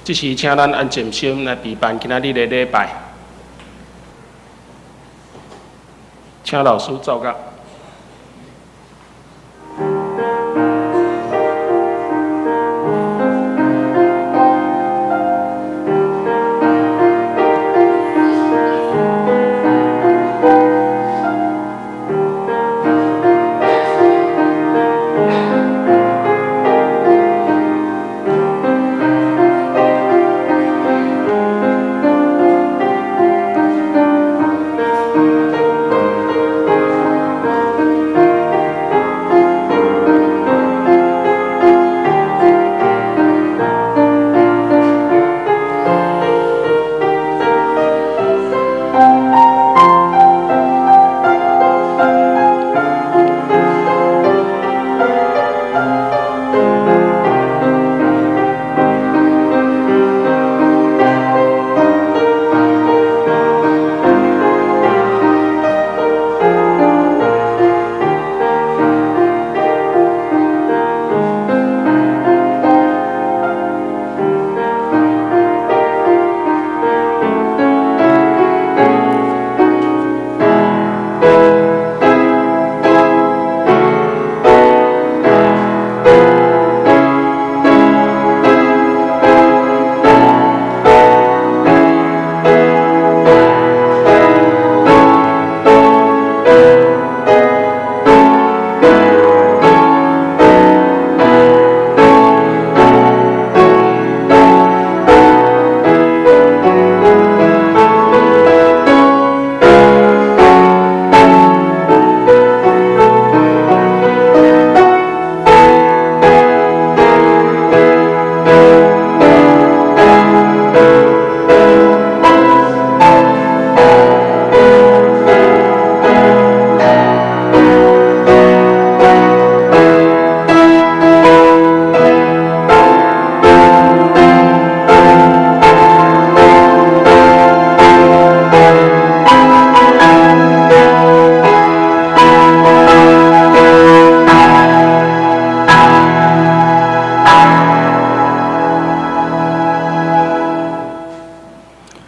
即时请咱安静心来陪伴今仔日的礼拜，请老师奏乐。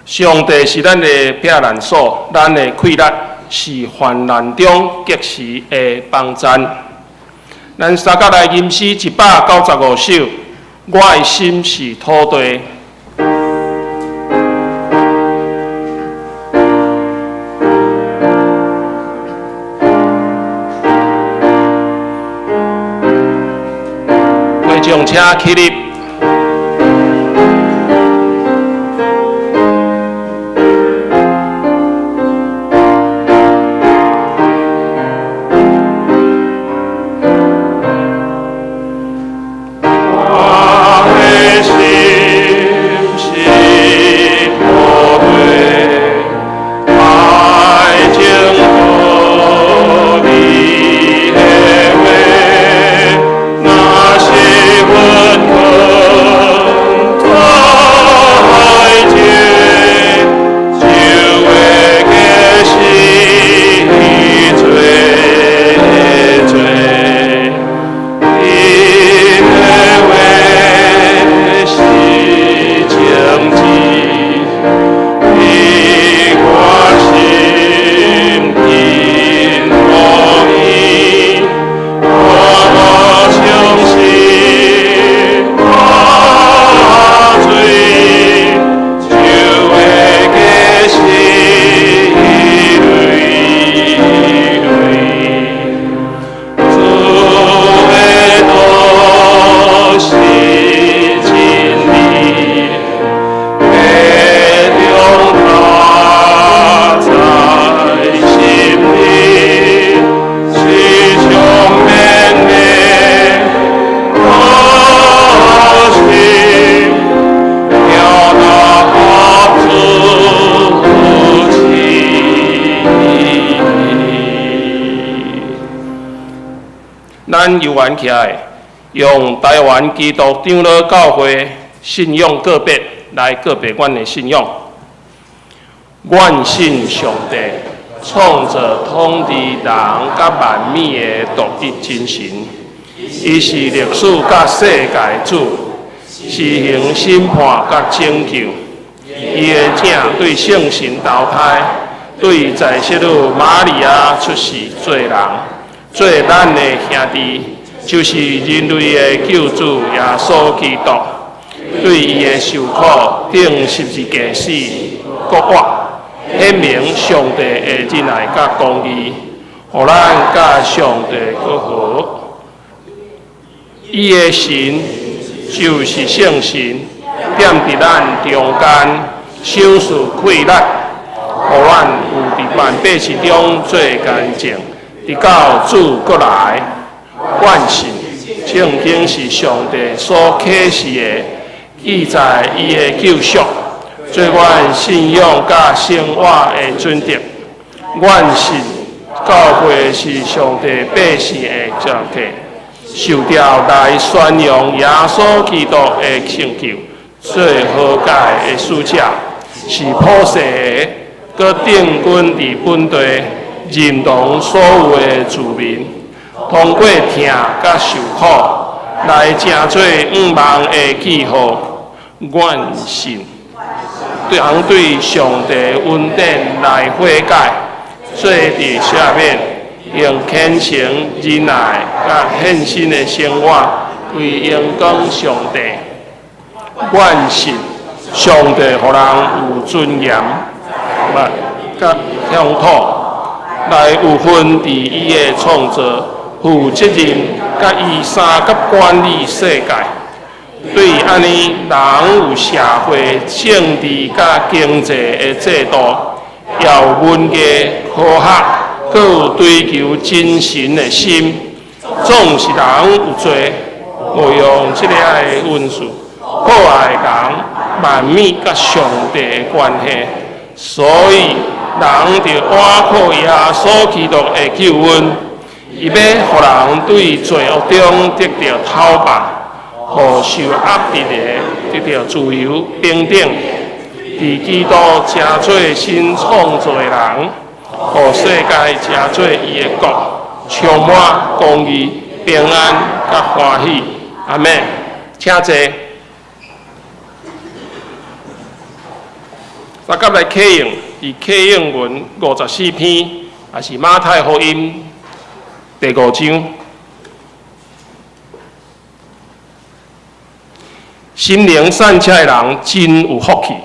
上帝是咱的避难所，咱的溃力是患难中及时的帮赞。咱三角来吟诗195首，我的心是土地。会众请起立。咱游玩起来，用台湾基督长老教会信仰个别来个别阮的信仰。阮信上帝，创造统治人甲万物的独一真神，伊是历史甲世界主，行审判甲拯救。伊的正对圣神投胎，对在世女玛利亚出世做人，做咱的兄弟，就是人类的救主耶稣基督。对伊的受苦、钉十字架死、国活，显明上帝的仁爱甲公义，互咱甲上帝和好。伊的神就是圣神，踮伫咱中间，赏赐快乐，互咱有伫万百姓中做干净，直到主过来。万信圣经是上帝所启示的。记载伊的救赎，做阮信仰甲生活的准则。阮信教会是上帝百姓的集体，受调来宣扬耶稣基督的成就，做和解的使者，是普世的，搁定根伫本地，认同所有的子民，通过疼甲受苦，来成做五万的记号。愿信对上帝恩典来悔改，做伫下面用虔诚仁爱甲献身的生活，为荣光上帝。愿信上帝互人有尊严，甲乡土来有份伫伊的创造、负责任，甲医生甲管理世界。对安尼人有社会、政治甲经济的制度，要文艺、科学，搁有追求精神的心，总是人有做，无用这个的运数，破坏人万米甲上帝的关系，所以人就倚靠耶稣基督的救恩，伊要互人对罪恶中得到讨伐。互受压迫的得到自由平等，伫基督成做新创造的人，互世界成做伊的国，充满公义、平安甲欢喜。阿们，请坐。咱甲来启用，伫启用文54篇，也是马太福音第5章。心灵善车的人真有福气，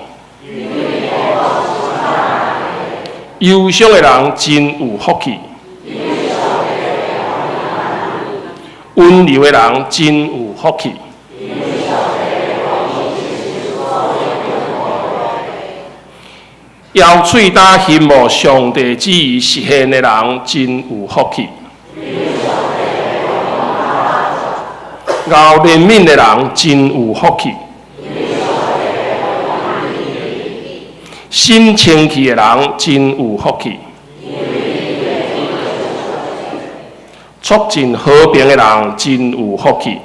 忧伤的人真有福气，温柔的人真有福气。腰嘴打羡慕上帝旨意实现的人真有福气。熬怜悯的人真有福气，心清气的人真有福气，促进和平的人真有福气，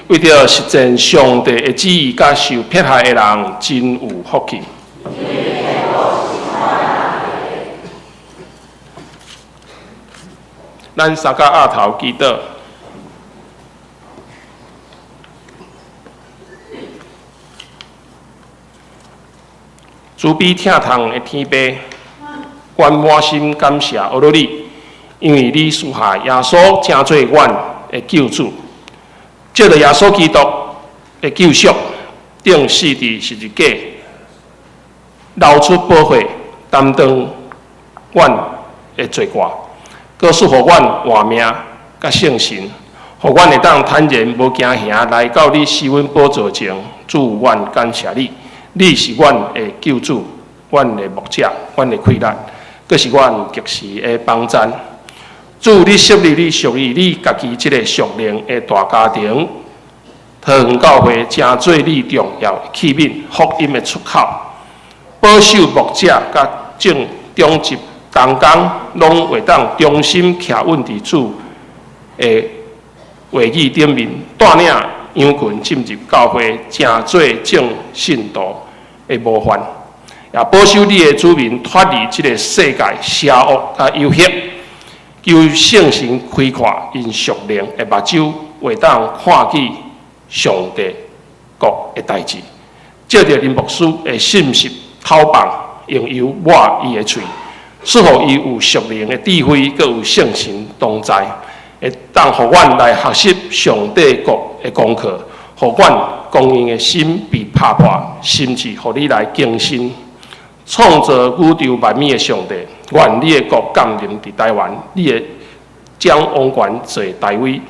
为着实践上帝的旨意甲受迫害的人真有福气。咱三甲额头祈祷，慈悲疼痛的天父，阮满心感谢阿罗你，因为你赐下耶稣成做阮的救主，借着耶稣基督的救赎，钉死伫十字架，流出宝血，担当阮的罪过。搁赐予阮活命甲圣神，互阮会当坦然无惊吓来到你施恩宝座前，主阮感谢你，你是阮的救主，阮的牧者，阮的快乐，搁是阮及时的帮赞。主，你设立你属于你家己这个属灵的大家庭，桃园教会成做你重要的器皿，福音的出口，保守牧者甲正中职。同工拢会当忠心徛稳伫主的话语顶面，带领羊群进入教会，成做正信徒的模范，也保守你的子民脱离这个世界邪恶甲幽黑，求圣神开阔因属灵的目睭，会当看见上帝国的代志。借着林牧师的信息透放，用由我伊的嘴，赐予伊有属灵的智慧，佮有圣神同在，会当互阮来学习上帝国的功课，互阮公英的心被打破，甚至互你来更新。创造宇宙万物的上帝，愿你的国降临伫台湾，你的将王权坐台位，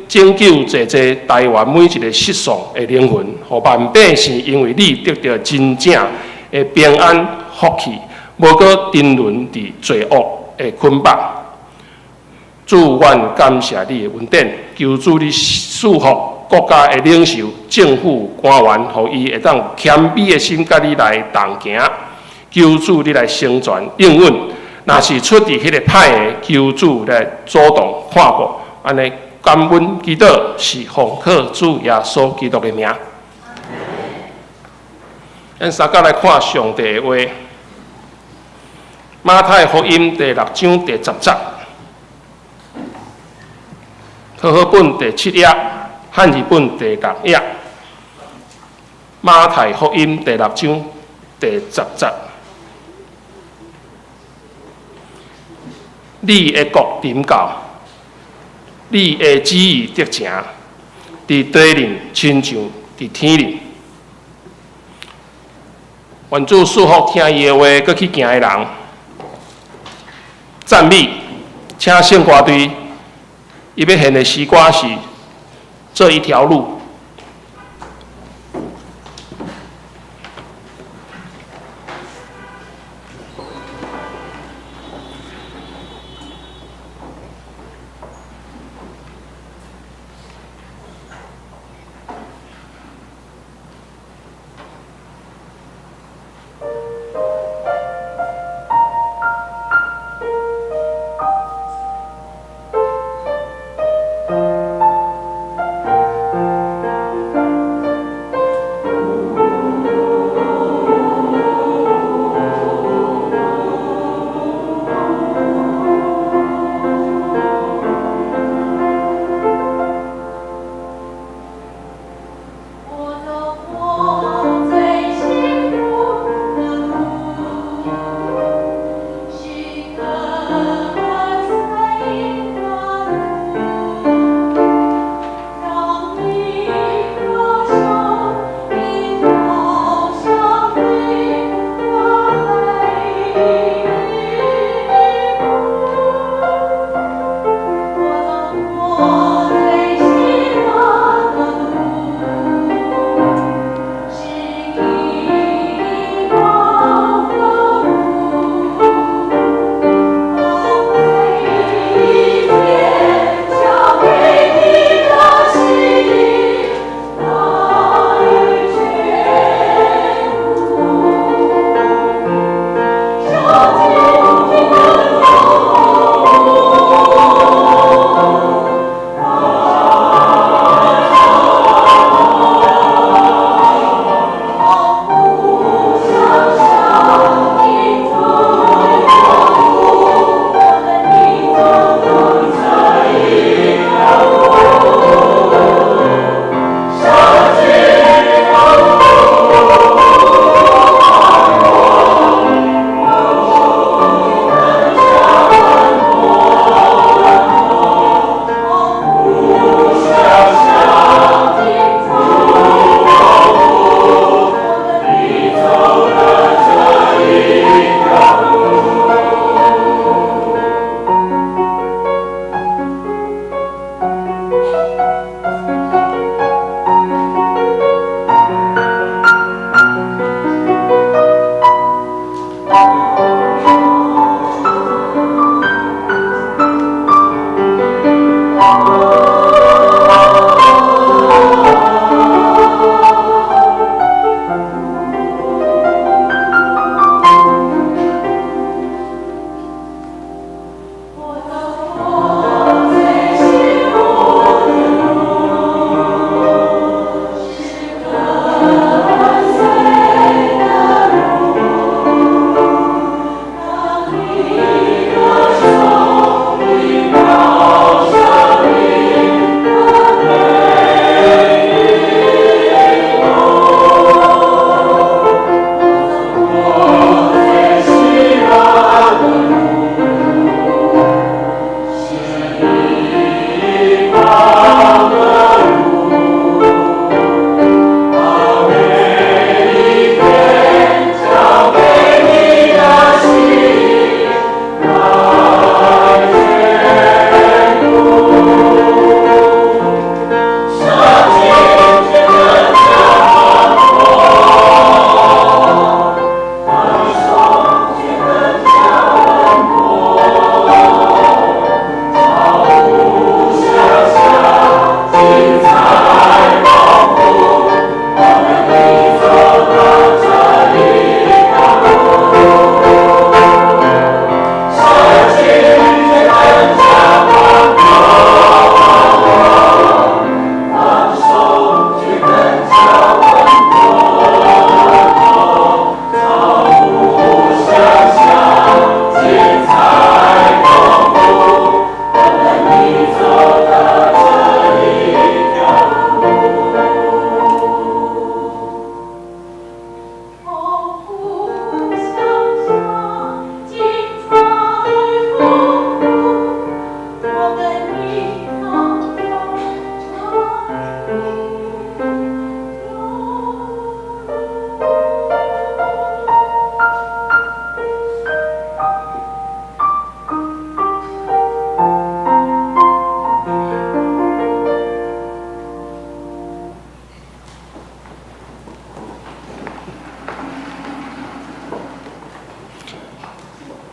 拯救济台湾每一个失丧的灵魂，互万百姓因为你得到真正的平安福气，无搁沉沦伫罪恶的捆绑。主，愿感谢你的恩典，求主你赐福国家的领袖、政府官员，互伊会当谦卑的心，甲你来同行。求主你来成全应允，若是出伫迄个歹的，求主来主动看顾。安尼感恩祈祷是奉靠主耶稣基督的名。咱三甲来看上帝的话，马太福音第6章第10节，和合本第7页。汉语本第6页，马太福音第6章第10节，你的国临到，你的旨意得成，伫地里亲像伫天里。愿主祝福听伊的话，搁去行的人，赞美，请圣歌队，伊要献的诗歌是。这一条路。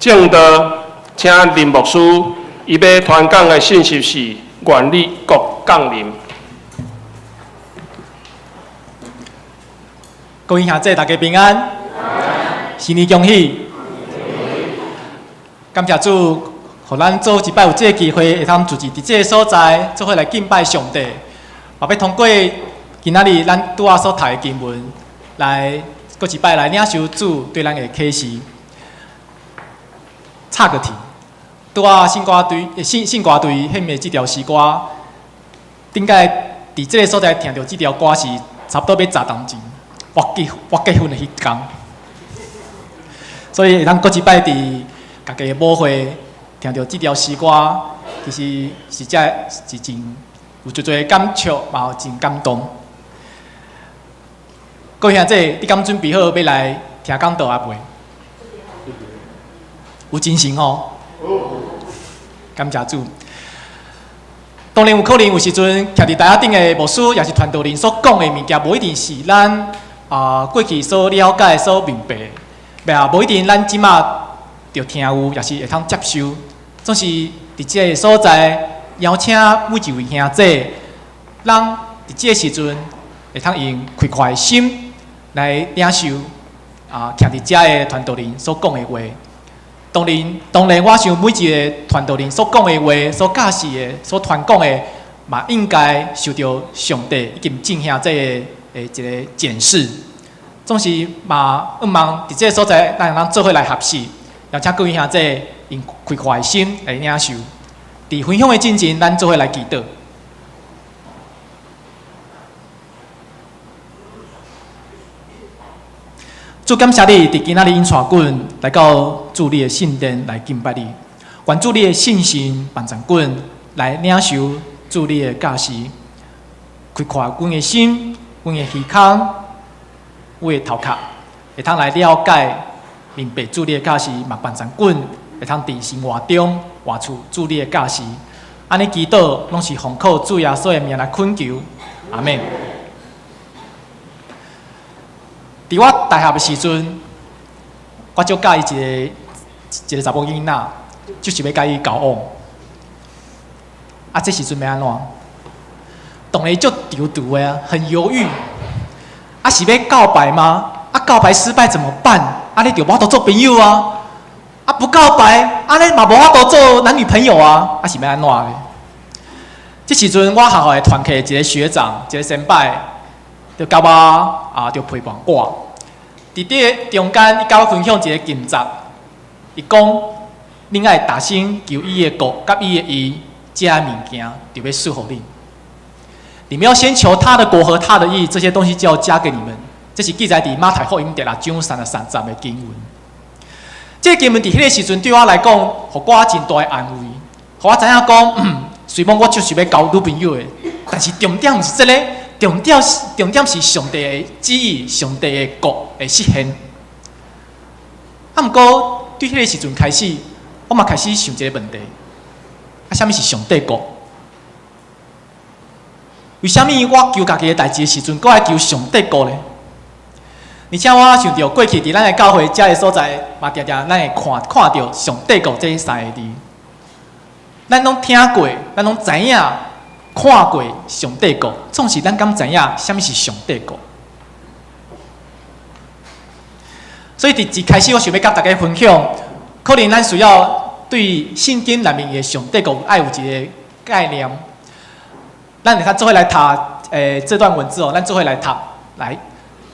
正道，请林牧师伊要传讲的信息是愿力国降临。各位兄弟，大家平安，新年恭喜！感谢主，互咱做一摆有这个机会，会通自己伫这个所在，做伙来敬拜上帝。也要通过今仔日咱拄仔所读的经文，来搁一摆来领受主对咱的启示。插个题，拄仔信歌队献的这条诗歌，顶届伫这个所在听到这条歌是差不多要10当前。我结婚的迄天，所以会当搁一摆伫家己的舞会听到这条诗歌，其实是真有足侪感触，嘛有真感动。各位兄弟，你敢准备好要来听讲道啊未？有精神哦！感谢主。当然有可能有时阵徛伫台仔顶的牧师，也是传道人所讲的物件，无一定是咱过去所了解、所明白，无一定咱即马着听有，也是会通接受。总是伫即个所在，邀请每一位兄弟，咱伫即个时阵会通用开阔的心来领受徛伫遮的传道人所讲的话。当然，我想每一个传道人所讲的话、所教示的、所传讲的，嘛应该受到上帝以及正兄弟的一个检视。总是嘛，伫即个所在，咱做伙来合适，邀请各位兄弟用开阔的心来领受。伫分享的进程，咱做伙来祈祷。主感谢你，伫今仔日因带阮来到主你的圣殿来敬拜你，愿主你的信心帮助阮来领受主你的教示，开阔阮的心、阮的耳孔、阮的头壳，会通来了解、明白主你的教示，嘛帮助阮会通伫生活中活出主你的教示。安尼祈祷拢是奉靠主耶稣的名来恳求，阿门。伫我大学的时阵，我就介意一个查某囡仔，就是要甲伊交往。这时阵要安怎？当然足丢的啊，很犹豫。是要告白吗？告白失败怎么办？你就无法度做朋友啊！不告白，你嘛无法度做男女朋友啊！是要安怎的？这时阵我学校的团契一个学长，一个先辈。就甲我就陪伴我。伫这中间，伊甲我分享一个金则，伊讲，恁爱大声求伊的国，甲伊的义，这物件就要赐互你。你们要先求他的国和他的义，这些东西就要加给你们。这是记载伫马太福音第6章33节的经文。这个经文伫迄个时阵对我来讲，互我真大的安慰，互我知影讲，虽然我就是要交女朋友的，但是重点毋是这个。重点是上帝的旨意，上帝的国的实现。不过对迄个时阵开始，我嘛开始想一个问题：什么是上帝国？为什么我求家己的代志的时阵，搁爱求上帝国呢？而且我想到过去伫咱的教会遮个所在，嘛常常咱会看到上帝国这3个字，咱拢听过，咱拢知影。看过上帝国，总是咱敢知影什么是上帝国。所以伫一开始，我想要甲大家分享，可能咱需要对圣经内面的上帝国爱有一个概念。咱你看做伙来读这段文字哦，咱做伙来读。来，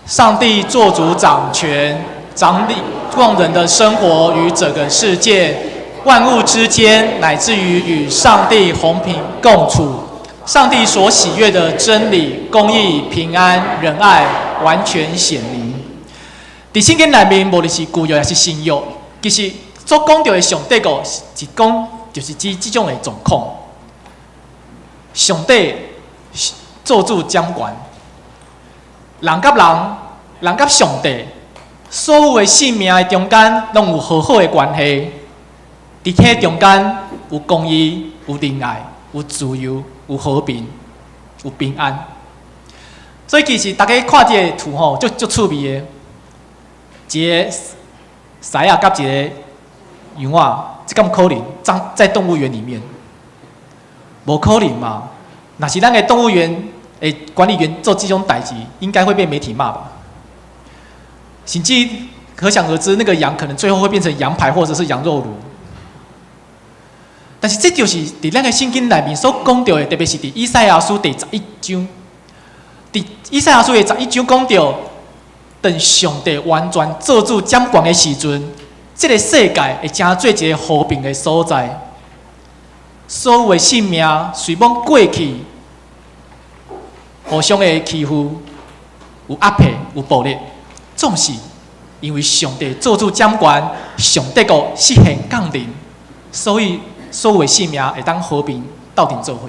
上帝做主掌权，掌理众人的生活与整个世界，万物之间，乃至于与上帝和平共处。上帝所喜悦的真理、公义、平安、仁爱，完全显明。伫圣经内面，无论是旧约还是新约，其实所讲到的上帝国，是讲就是指这种的状况。上帝做主掌权，人甲人、人甲上帝，所有的生命的中间，拢有和好的关系。伫迄中间有公义、有仁爱、有自由。有和平，有平安，所以其实大家看这个图足趣味的，一个狮仔甲一个羊啊，这敢可能在动物园里面？无可能嘛！若是咱的动物园的管理员做这种代志，应该会被媒体骂吧？甚至可想而知，那个羊可能最后会变成羊排或者是羊肉炉。但是这就是伫咱的圣经内面所讲到的，特别是伫以赛亚书第11章。伫以赛亚书的11章讲到，等上帝完全做主掌权的时阵，这个世界会成做一个和平的所在。所有的性命随往过去，互相的欺负，有压迫，有暴力，总是因为上帝做主掌权，上帝国实现降临，所以所有的性命会当和平斗阵做伙。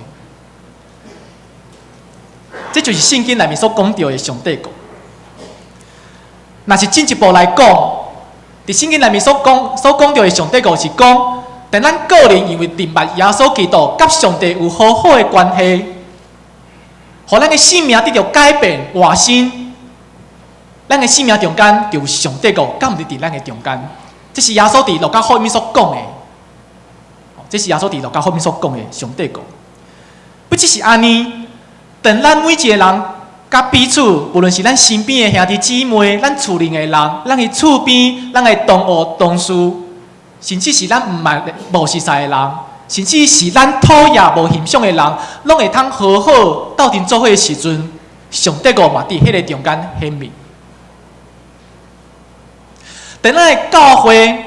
这就是圣经内面所讲到的上帝国。若是进一步来讲，伫圣经内面所讲到的上帝国是讲。但咱个人因为明白耶稣基督甲上帝有好好的关系，互咱的性命得到改变换新，咱的性命中间就有上帝国，敢毋是伫咱的中间？这是耶稣伫路加福音所讲的，这是耶稣伫路加福音所讲的上帝国。不只是安尼，等咱每一个人甲彼此，无论是咱身边的兄弟姊妹、咱厝邻的人、咱的厝边、咱的同学同事。甚至是咱无熟识的人，甚至是咱讨厌无欣赏的人，拢会通好好斗阵做伙的时阵，上帝国嘛伫迄个中间显明。等咱的教会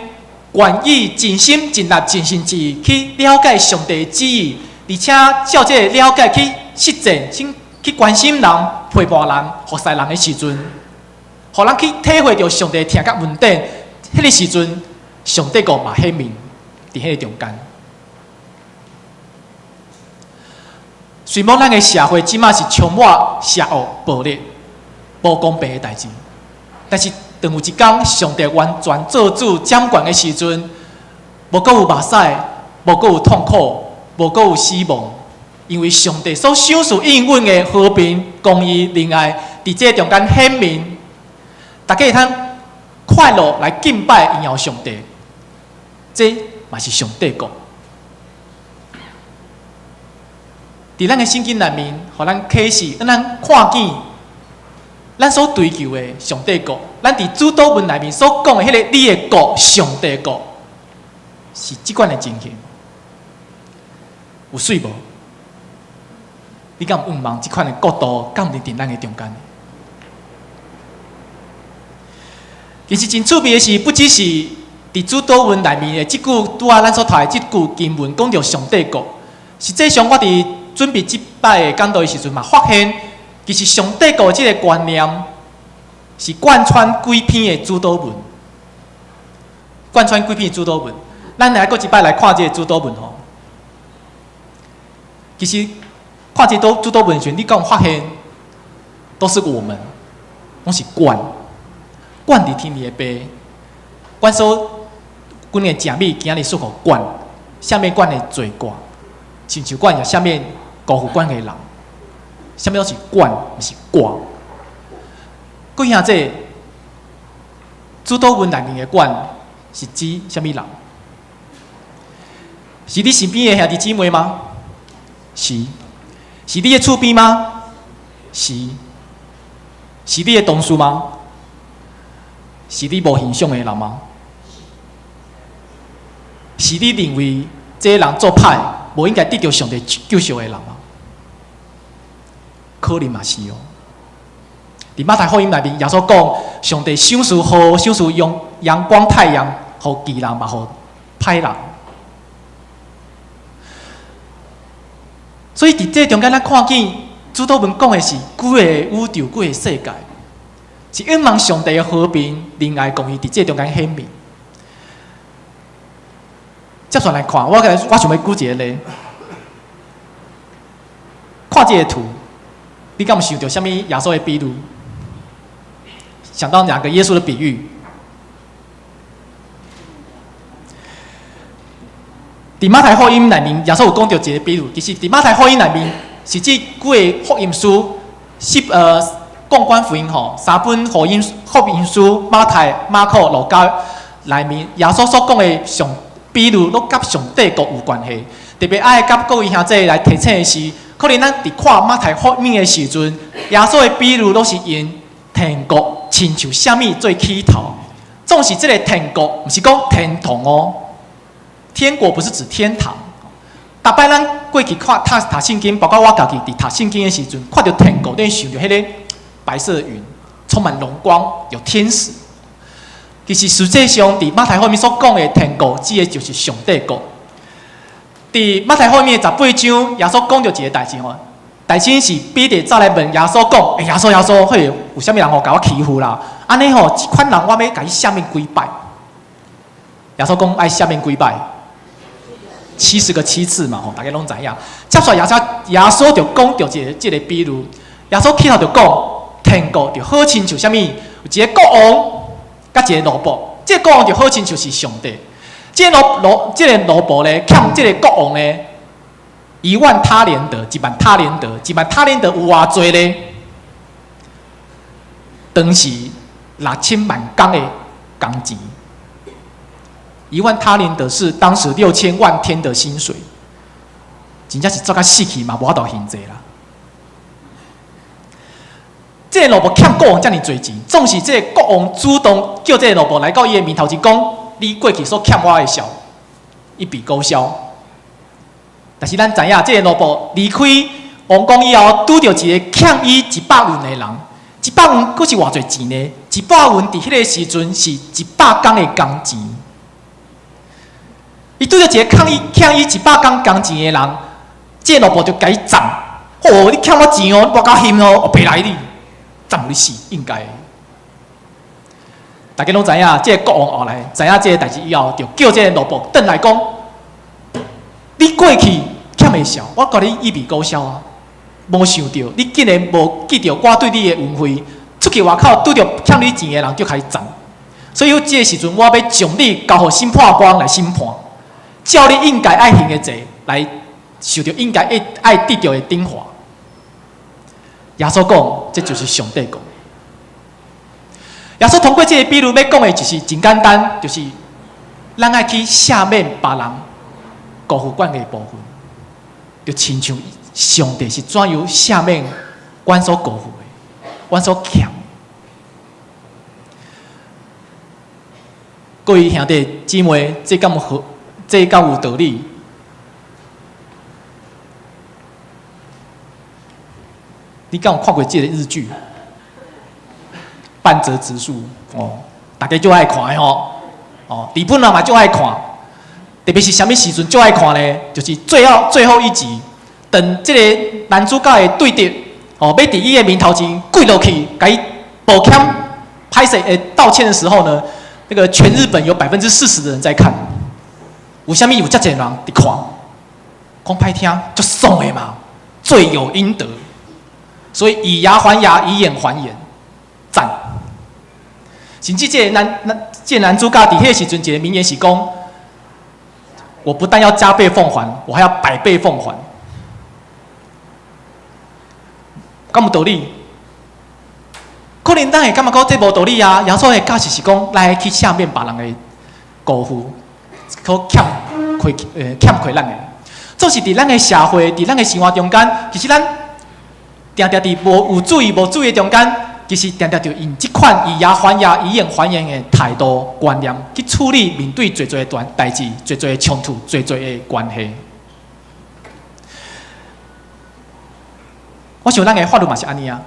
愿意尽心尽力尽心尽意去了解上帝的旨意，而且照这个了解去实践，去关心人、陪伴人、服侍人的时阵，互人去体会到上帝听甲稳定，迄个时阵。上帝国嘛显明伫迄个中间。虽然咱个社会即马是充满邪恶、暴力、不公平的代志，但是当有一天上帝完全做主掌权的时阵，无阁有目屎，无阁有痛苦，无阁有死亡，因为上帝所享受应允的和平、公义、仁爱，伫这中间显明，大家会通快乐来敬拜、荣耀上帝。这嘛是上帝国。伫咱的圣经内面，互咱启示，让咱看见咱所追求的上帝国。咱伫主祷文内面所讲的迄个你的国，上帝国，是即款的情形。有水无？你敢有望即款的国度，敢毋是伫咱的中间？其实真趣味的是，不只是伫主祷文内面的即句拄仔咱所读的即句经文，讲到上帝国。实际上，我伫准备即摆的讲道的时阵嘛，发现其实上帝国即个观念是贯穿几篇的主祷文，贯穿几篇的主祷文。咱来过一摆来看这个主祷文吼。其实看这主祷文的时候，你敢有发现，都是我们，拢是管伫天里的爸，管说。阮的食米今日属互管，下面管的罪过，亲像管也下面辜负管的人，下面都是管，毋是挂。佫兄这主祷文内面的管是指啥物人？是你身边的兄弟姊妹吗？是。是你的厝边吗？是。是你的同事吗？是你无形象的人吗？是你认为这个人做歹，无应该得到上帝救赎的人吗？可能嘛是哦。伫马太福音内面，耶稣讲，上帝赏赐好，赏赐用阳光、太阳，互义人嘛，互歹人。所以伫这中间，咱看见主祷文讲的是几个宇宙、几个世界，是仰望上帝的和平、仁爱、公义伫这中间显明。接下来看，我想要举一个例，看这个图，你敢有想到什么耶稣的比喻？想到两个耶稣的比喻？伫马太福音内面，耶稣有讲到一个比喻，其实伫马太福音内面是指几个福音书，共管福音吼，3本福音书，马太、马可、路加内面，耶稣所讲的比如都甲上帝国有关系，特别爱甲各位兄弟来提醒的是，可能咱伫看马太福音的时阵，耶稣的比如都是因天国亲像虾米做起头。总是这个天国，不是讲天堂哦。天国不是指天堂。大摆咱过去看读圣经，包括我家己伫读圣经的时阵，看到天国，等于想到迄个白色的云，充满荣光，有天使。其实实际上，伫马太福音所讲的天国，指的就是上帝国。伫马太福音的18章，耶稣讲到一个代志吼，代志是彼得走来问耶稣讲：耶稣，迄有啥物人吼甲我欺负啦？安尼吼，一款人我要甲伊下面跪拜。耶稣讲爱下面跪拜，70个7次嘛吼，大家拢知影。接续耶稣就讲到一个比如，耶稣起头就讲，天国就好亲像啥物？有一个国王，甲一个奴仆，这个国王就好亲像是上帝。这个奴仆咧，欠这个国王咧10000他连德，10000他连德，10000他连德有偌济咧？当时6000万工的工钱，10000他连德是当时6000万天的薪水，真正是做甲死去嘛，无法度还济啦。这个奴仆欠国王遮尔多钱，总是这个国王主动叫这个奴仆来到伊的面头前讲：你过去所欠我的钞，一笔勾销。但是咱知影，这个奴仆离开王宫以后，拄到一个欠伊100文的人，100文佫是偌侪钱呢？100文伫迄个时阵是100工的工钱。伊拄到一个欠伊100工工钱的人，这个奴仆就甲伊赞：哦，你欠我钱哦，你无够嫌哦，我赔来你，赞你死，应该的。大家拢知影，这个国王后来知影这个代志以后，就叫这个奴仆转来讲：你过去欠的钞，我甲你一笔勾销啊！无想到你竟然无记到我对你的恩惠，出去外口拄到欠你钱的人就开始赞。所以这个时阵，我要将你交予审判官来审判，照你应该爱行的罪来受到应该爱得到的惩罚。耶稣讲，这就是上帝讲。耶稣通过这个比喻要讲的就是真简单，就是咱爱去赦免别人辜负阮的部分，就亲像上帝是怎样赦免阮所辜负的，阮所欠。各位兄弟姊妹，这敢有道理？你敢有看过这个日剧？半泽直树哦，大家就爱看的吼。哦，日本人嘛就爱看，特别是什么时阵就爱看呢？就是最后一集，等这个男主角的对敌哦，要伫伊的面头前跪落去，甲伊道歉、拍摄道歉的时候呢，那个全日本有40%的人在看，有遮侪人伫看，讲歹听就爽的嘛，罪有应得，所以以牙还牙，以眼还眼，赞。甚至这个男主角伫迄个时阵，一个名言是讲：我不但要加倍奉还，我还要100倍奉还。敢有道理？可能咱会感觉讲这无道理啊。耶稣的教示是讲，来去赦免别人的辜负，可欠亏咱的。总是伫咱的社会，伫咱的生活中间，其实咱定伫无有注意的中间。其实常常就用这款以牙还牙、以眼还眼的态度观念去处理面对最的代志、最的冲突、最的关系。我想咱的法律嘛是安尼啊，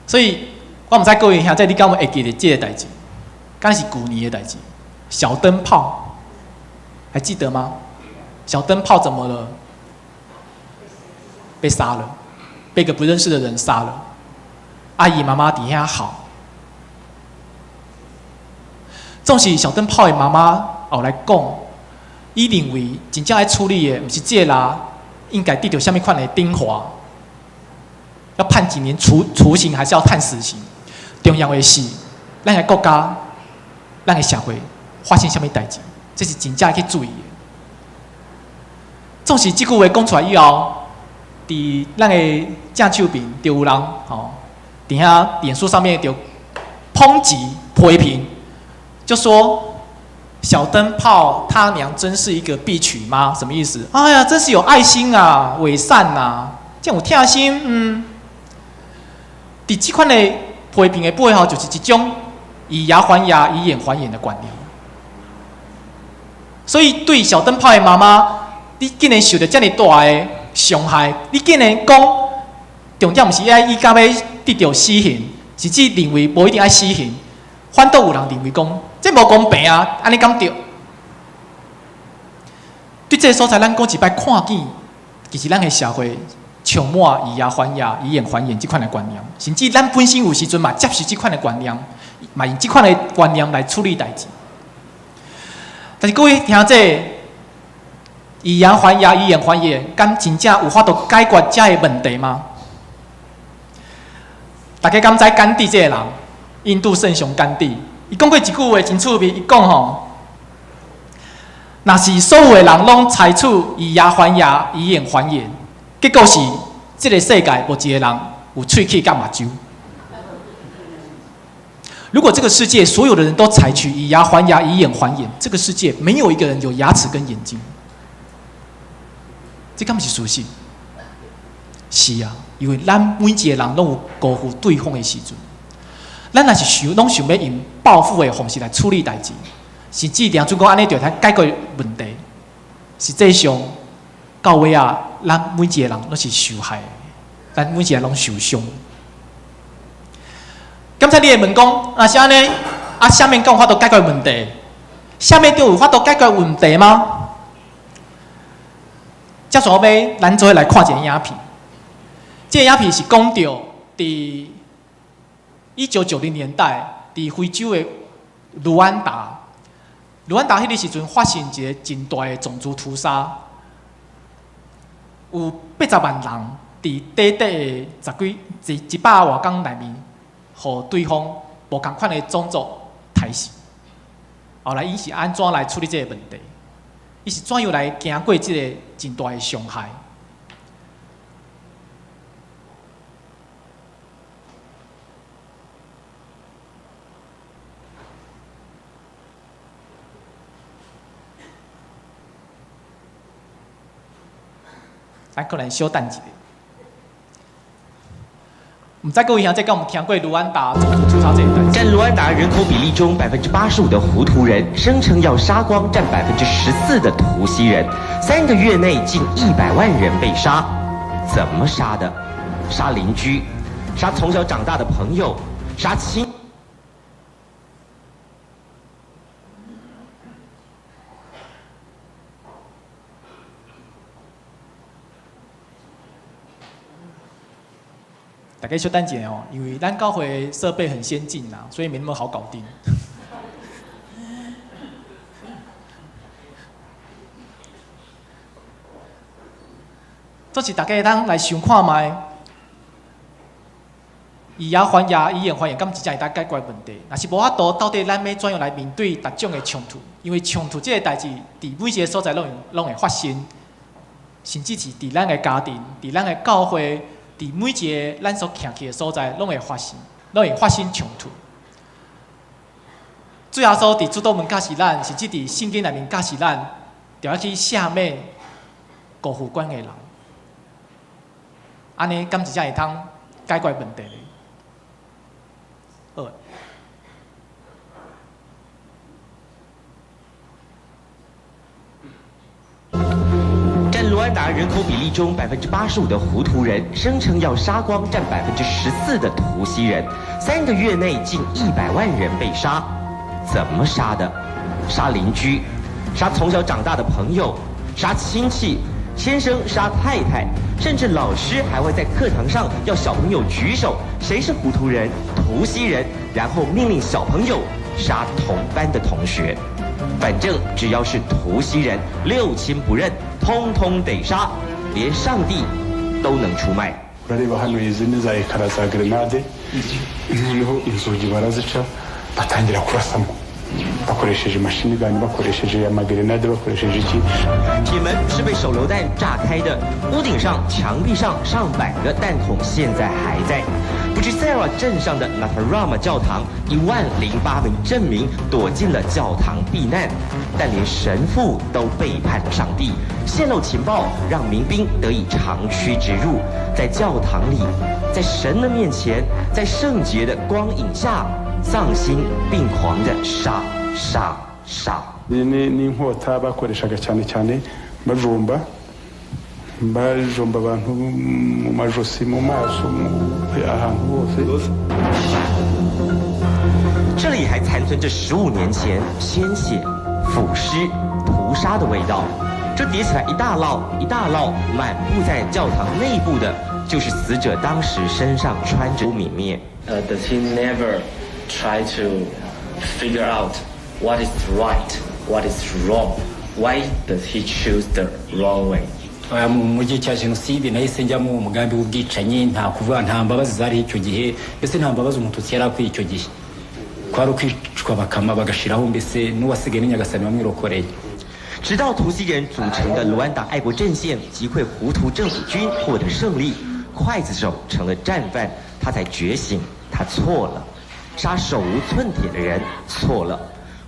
所以我唔知各位兄弟，你敢有会记得这个代志？敢是旧年的代志？小灯泡，还记得吗？小灯泡怎么了？被杀了，被个不认识的人杀了。阿姨妈妈伫遐好，总是小灯泡的妈妈后来讲，伊认为真正爱处理的，毋是这个人应该得到什么款的惩罚，要判几年徒刑，还是要判死刑？重要的是，咱的国家、咱的社会发生什么代志，这是真正要去注意的。总是这句话讲出来以后，伫咱的正手边就有人吼。底下脸书上面就抨击批评，就说小灯泡他娘真是一个必娶吗？什么意思？哎呀，真是有爱心啊，伪善呐，这样有贴心。伫这款的批评的背后，就是一种以牙还牙、以眼还眼的观念。所以对小灯泡的妈妈，你竟然受到这么大的伤害，你竟然讲重点不是伊甲要得到死刑，是只认为无一定爱死刑，反倒有人认为讲。这无公平啊！安尼讲对。对这个所在，咱讲一摆看见，其实咱的社会充满以牙还牙、以眼还眼这款的观念，甚至咱本身有时阵嘛接受这款的观念，嘛用这款的观念来处理代志。但是各位听这以牙还牙、以眼还眼，敢真正有法度解决这个问题吗？大家敢知甘地这个人？印度圣雄甘地。伊讲过一句话真趣味，伊讲吼，若是所有的人拢采取以牙还牙、以眼还眼，结果是这个世界无一个人有喙齿甲目睭。如果这个世界所有的人都采取以牙还牙、以眼还眼，这个世界没有一个人有牙齿跟眼睛，这敢不是事实？是啊，因为咱每一个人拢有辜负对方的时阵。咱若是拢想要用报复的方式来处理代志，甚至连准讲安尼就通解决问题，实际上到尾啊，咱每一个人都是受害的，咱每一个人拢受伤。刚才你会问讲，啊是安尼，啊下面敢有法度解决问题？下面就有法度解决问题吗？接续要咱做来看一个影片，这个影片是讲到伫1990年代，伫非洲的卢安达，迄个时阵发生一个真大的种族屠杀，有80万人伫短短的100多天内面，互对方无同款的种族杀死。后来伊是安怎来处理这个问题？伊是怎样来经过这个真大的伤害？咱可能小等一下。唔知各位兄弟跟我们听过卢安达种族屠杀这一代？在卢安达人口比例中，85%的胡图人声称要杀光占14%的图西人，3个月内近100万人被杀。怎么杀的？杀邻居，杀从小长大的朋友，杀亲。大家小等一下哦，因为咱教会设备很先进啦，所以没那么好搞定。这是大家当来想看卖，以牙还牙，以眼还眼，敢真正会当解决问题。若是无法度，到底咱要怎样来面对各种的冲突？因为冲突这个代志，伫每一个所在拢会发生，甚至是伫咱的家庭、伫咱的教会。伫每一个咱所徛起的所在，拢会发生冲突。最后说，伫主导门教示咱，甚至伫圣经内面教示咱，就要去赦免辜负关的人。安尼，敢真正会通解决问题咧？卢安达人口比例中，85%的胡图人声称要杀光占14%的图西人，3个月内近100万人被杀。怎么杀的？杀邻居，杀从小长大的朋友，杀亲戚，先生杀太太，甚至老师还会在课堂上要小朋友举手，谁是胡图人、图西人，然后命令小朋友杀同班的同学。反正只要是图西人，六亲不认，通通得杀，连上帝都能出卖。urareba hano izi ni za ekara za grenade noneho inzugi barazica batangira kurasamo bakoresheje machine gun, bakoresheje amagerenade, bakoresheje iki。铁门是被手榴弹炸开的，屋顶上、墙壁上上百个弹孔现在还在。Bugisera 镇上的 Natarama 教堂，10008名镇民躲进了教堂避难，但连神父都背叛了上帝，泄露情报让民兵得以长驱直入，在教堂里，在神的面前，在圣洁的光影下，丧心病狂的杀。n'inkota bakoreshaga cyane cyane bajomba abantu mu majosi mu maso ahantu hose。这里还残存着15年前鲜血、腐尸、屠杀的味道。这叠起来一大摞一大摞，满布在教堂内部的，就是死者当时身上穿着泯灭。Does he never try to figure out what is right, what is wrong? Why does he choose the wrong way? mu gihe cya jenoside nahise njyamo umugambi w'ubwicanyi nta kuvuga nta mbabazi zari icyo gihe mbese nta mbabazi umututsi yari akwiye icyo gihe kwari ukwicwa bakama bagashiraho mbese n'uwasigaye n'inyagasani bamwirokoreye。直到图西人组成的卢安达爱国阵线击溃糊涂政府军获得胜利，刽子手成了战犯，他才觉醒，他错了，杀手无寸铁的人错了，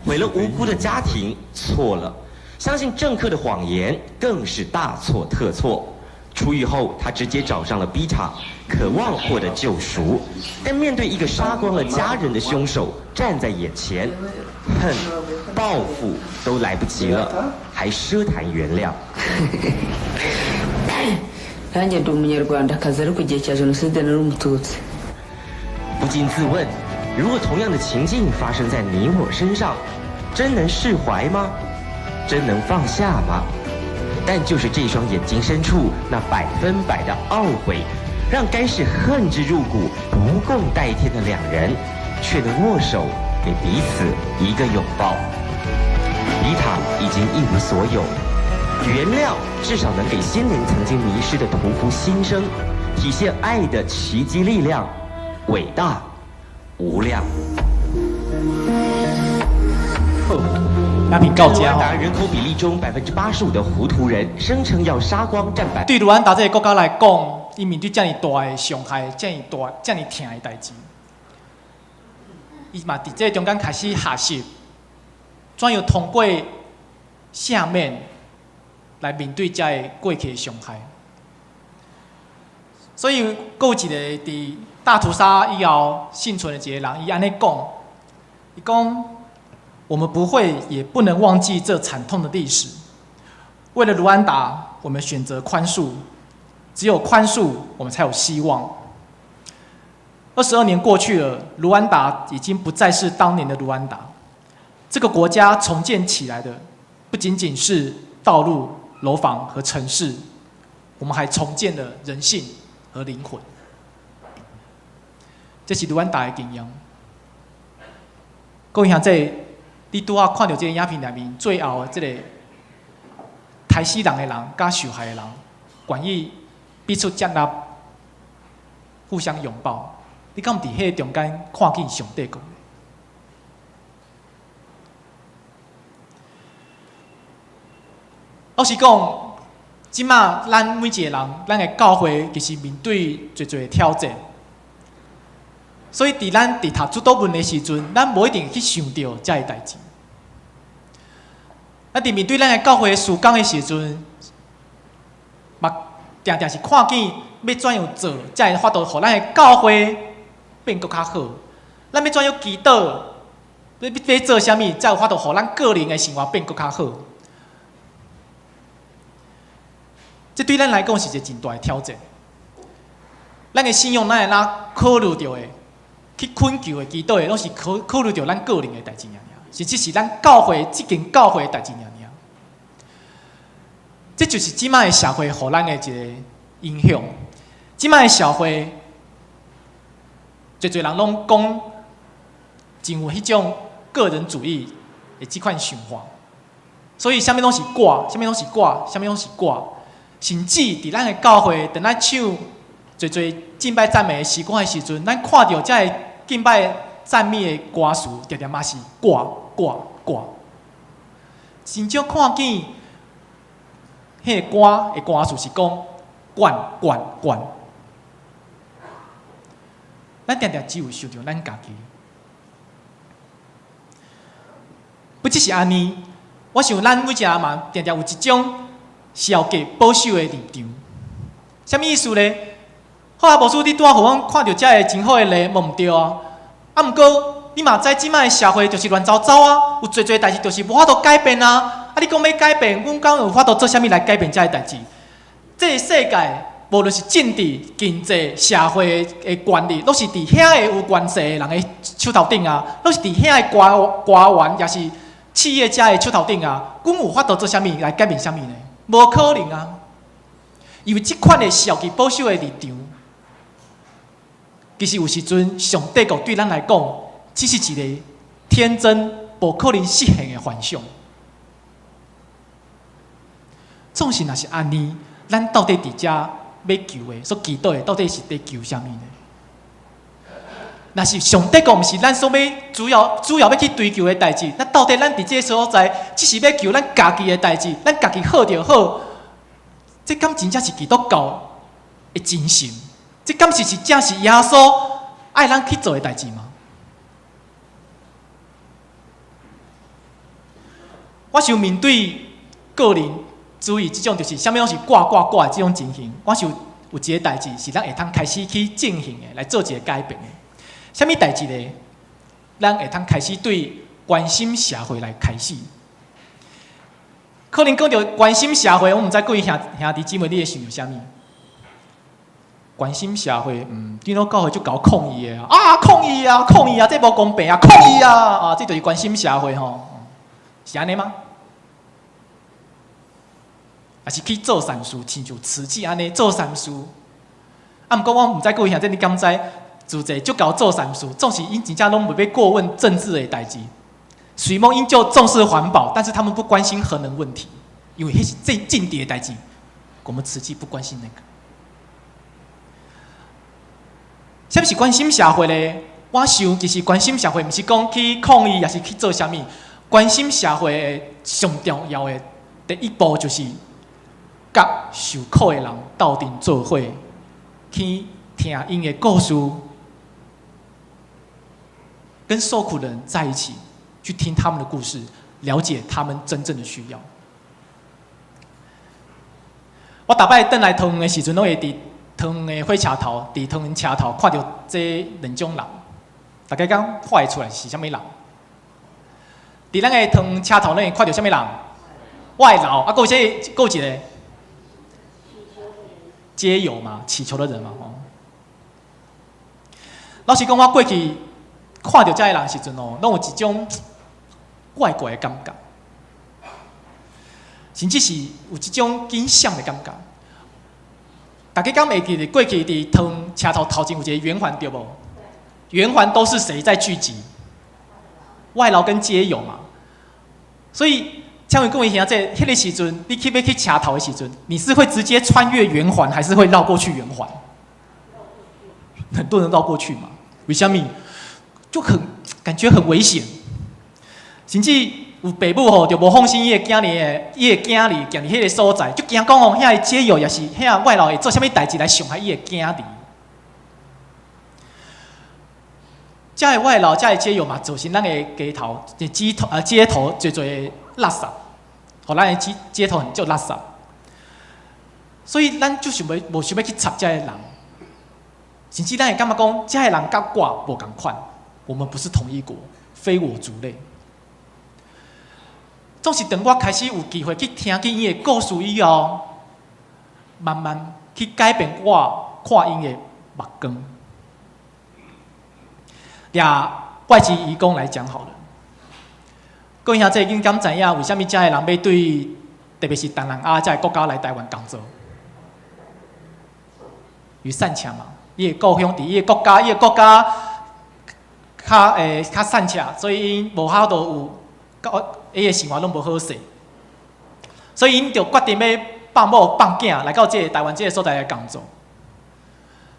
毁了无辜的家庭错了，相信政客的谎言更是大错特错。出狱后，他直接找上了比塔，渴望获得救赎，但面对一个杀光了家人的凶手站在眼前，恨、报复都来不及了，还奢谈原谅。nanjye ndi umunyarwandakazi ariko igihe cya jenoside nari umututsi。不禁自问，如果同样的情境发生在你我身上，真能释怀吗？真能放下吗？但就是这双眼睛深处那100%的懊悔，让该是恨之入骨、不共戴天的两人，却能握手给彼此一个拥抱。比塔已经一无所有，原谅至少能给心灵曾经迷失的屠夫新生，体现爱的奇迹力量，伟大无量。那品告家卢安达人口比例中85%的糊涂人声称要杀光占对卢安达这个国家来讲，伊面对这么大的伤害、这么大、这么痛的代志，伊嘛伫这中间开始学习，怎样通过下面来面对这个过去的伤害。所以，还有一个伫大屠杀以后幸存的一个人，伊安尼讲，伊讲。我们不会也不能忘记这惨痛的历史。为了卢安达，我们选择宽恕，只有宽恕，我们才有希望。22年过去了，卢安达已经不再是当年的卢安达。这个国家重建起来的，不仅仅是道路、楼房和城市，我们还重建了人性和灵魂。这是卢安达的经验。各位兄弟。你拄仔看到这个影片内面最后的这个杀死人的人甲受害的人，愿意彼此接纳、互相拥抱，你敢伫迄中间看见上帝讲？老实讲，即马咱每一个人，咱的教会其实面对最的挑战。所以，咱伫读主导文的时阵，咱无一定去想到这个代志。咱伫面对咱的教会事工的时阵，嘛定定是看见要怎样做，才会法度互咱的教会变搁较好。咱要怎样祈祷，要做啥物，才有法度互咱个人的生活变搁较好。这对咱来讲是一个真大的挑战。咱的信仰，咱会哪考虑到的？去恳求的、祈祷的，拢是考虑到咱个人的代志尔，甚至是咱教会这间教会的代志尔。这就是即摆的社会互咱的一个影响。即摆的社会，侪人拢讲，真有迄种个人主义的即款想法。所以，啥物拢是挂，啥物拢是挂，啥物拢是挂。甚至伫咱的教会，等咱唱侪敬拜赞美的时光的时阵，咱看到这个敬拜赞美的歌词，常常嘛是歌。歌，真少看见迄个歌的歌词是讲冠。咱常常只有想着咱家己，不只是安尼，我想咱每一个人嘛，常常有一种小价保守的立场。什么意思呢？好啊，无输你拄仔互阮看到遮个真好的例，无毋对啊。啊，毋过你嘛知即摆的社会就是乱糟糟啊，有侪代志就是无法度改变啊。啊，你讲要改变，阮讲有法度做啥物来改变遮个代志？这个世界，无论是政治、经济、社会的权力，都是伫遐个有权势的人的手头顶啊，都是伫遐个官员，也是企业家的手头顶啊。阮有法度做啥物来改变啥物呢？无可能啊！因为即款的小气保守的立场，其实有时阵上帝国对咱来讲，只是一个天真、无可能实现的幻想。总是若是安尼，咱到底伫遮要求的、所祈祷的，到底是在求啥物呢？若是上帝国，毋是咱所要主要要去追求的代志，那到底咱伫这个所在，只是要求咱家己的代志，咱家己好就好。这敢真正是基督教的精神？这敢是正是耶稣爱咱去做的代志吗？我想面对个人主义这种就是啥物拢是挂的这种情形，我想有一个代志是咱会通开始去进行的，来做一个改变的。啥物代志呢？咱会通开始对关心社会来开始。可能讲到关心社会，我毋知各位兄弟姊妹，你会想到啥物？关心社会，顶多教会就搞抗议的啊，抗议啊，这无公平啊，抗议啊，这就是关心社会吼，是安尼吗？还是去做善事，亲像慈济安尼做善事？啊，毋过我毋知各位兄弟，你敢知？自济足够做善事，总是因真正拢袂要过问政治的代志。水梦因就重视环保，但是他们不关心核能问题，因为那是最近地的代志。我们慈济不关心那个。什么是关心社会呢？我想其实关心社会，不是讲去抗议，也是去做啥物。关心社会的上重要的第一步，就是甲受苦的人斗阵做伙，去听因的故事。跟受苦的人在一起，去听他们的故事，了解他们真正的需要。我大摆转来桃园的时阵，拢会伫桃园的火车头，伫桃园车头看到这两种人，大家讲画出来是啥物人？伫咱的桃园车头，咱会看到啥物人？外劳啊，还有一个街友嘛，祈求的人嘛，吼。老实讲，我过去看到这些人的时阵哦，拢有一种怪怪的感觉，甚至是有一种惊悚的感觉。大家敢会记得过去伫桃园车头前有一个圆环对无？圆环都是谁在聚集？外劳跟街友嘛。所以，请问各位兄弟，迄个时阵，你要去车头的时阵，你是会直接穿越圆环，还是会绕过去圆环？很多人绕过去嘛，为什么？就感觉很危险，甚至有爸母吼就无放心伊的囝儿行伫迄个所在，就惊讲吼，遐个街友也是遐外劳会做啥物代志来伤害伊的囝儿。遮个外劳、遮个街友嘛，造成咱的街头侪侪垃圾，互咱的街头很少垃圾，所以咱就无想要去插遮个人，甚至咱会感觉讲，遮个人甲我无共款。我们不是同一国，非我族类。总是等我开始有机会去听见伊的故事以后，慢慢去改变我看因的目光。拿外籍移工来讲好了，各位兄弟已经敢知影为什么这个人要对，特别是东南亚这个国家来台湾工作？有善强嘛，伊的故乡伫伊的国家。较散车，所以因无法度有，伊的生活拢无好势，所以因就决定要放某放囝来到这个台湾这个所在来工作。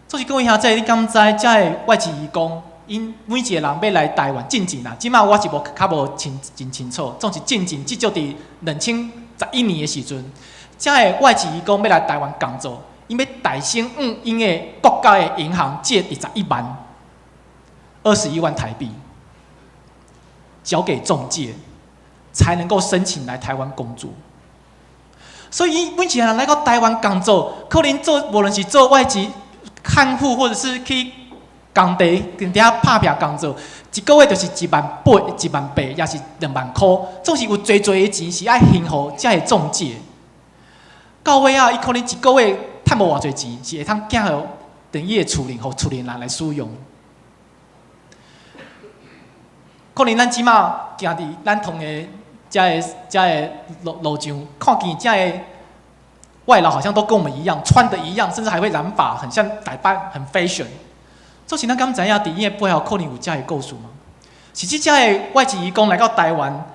所以各位兄弟，你敢知这个外籍移工因每一个人要来台湾进境啦，即马我是较无真清楚，总是进境至少伫2011年的时阵，遮个外籍移工要来台湾工作，因要大声因个国家的银行借21万，21万台币，交给中介，才能够申请来台湾工作。所以，每一个人来到台湾工作，可能无论是做外籍看护，或者是去工地跟底下拍拼工作，一个月就是1万8、1万8，也是2万块，总是有侪的钱是爱还互遮个中介。到尾啊，伊可能一个月赚无偌侪钱，是会通寄互等伊的厝邻，互厝邻人来使用。可能咱即马行伫咱同个遮个路上，看见遮个外劳好像都跟我们一样，穿的一样，甚至还会染发，很像打扮，很 fashion。做是咱敢知影，伫伊个背后可能有遮个故事吗？是即遮个外籍移工来到台湾，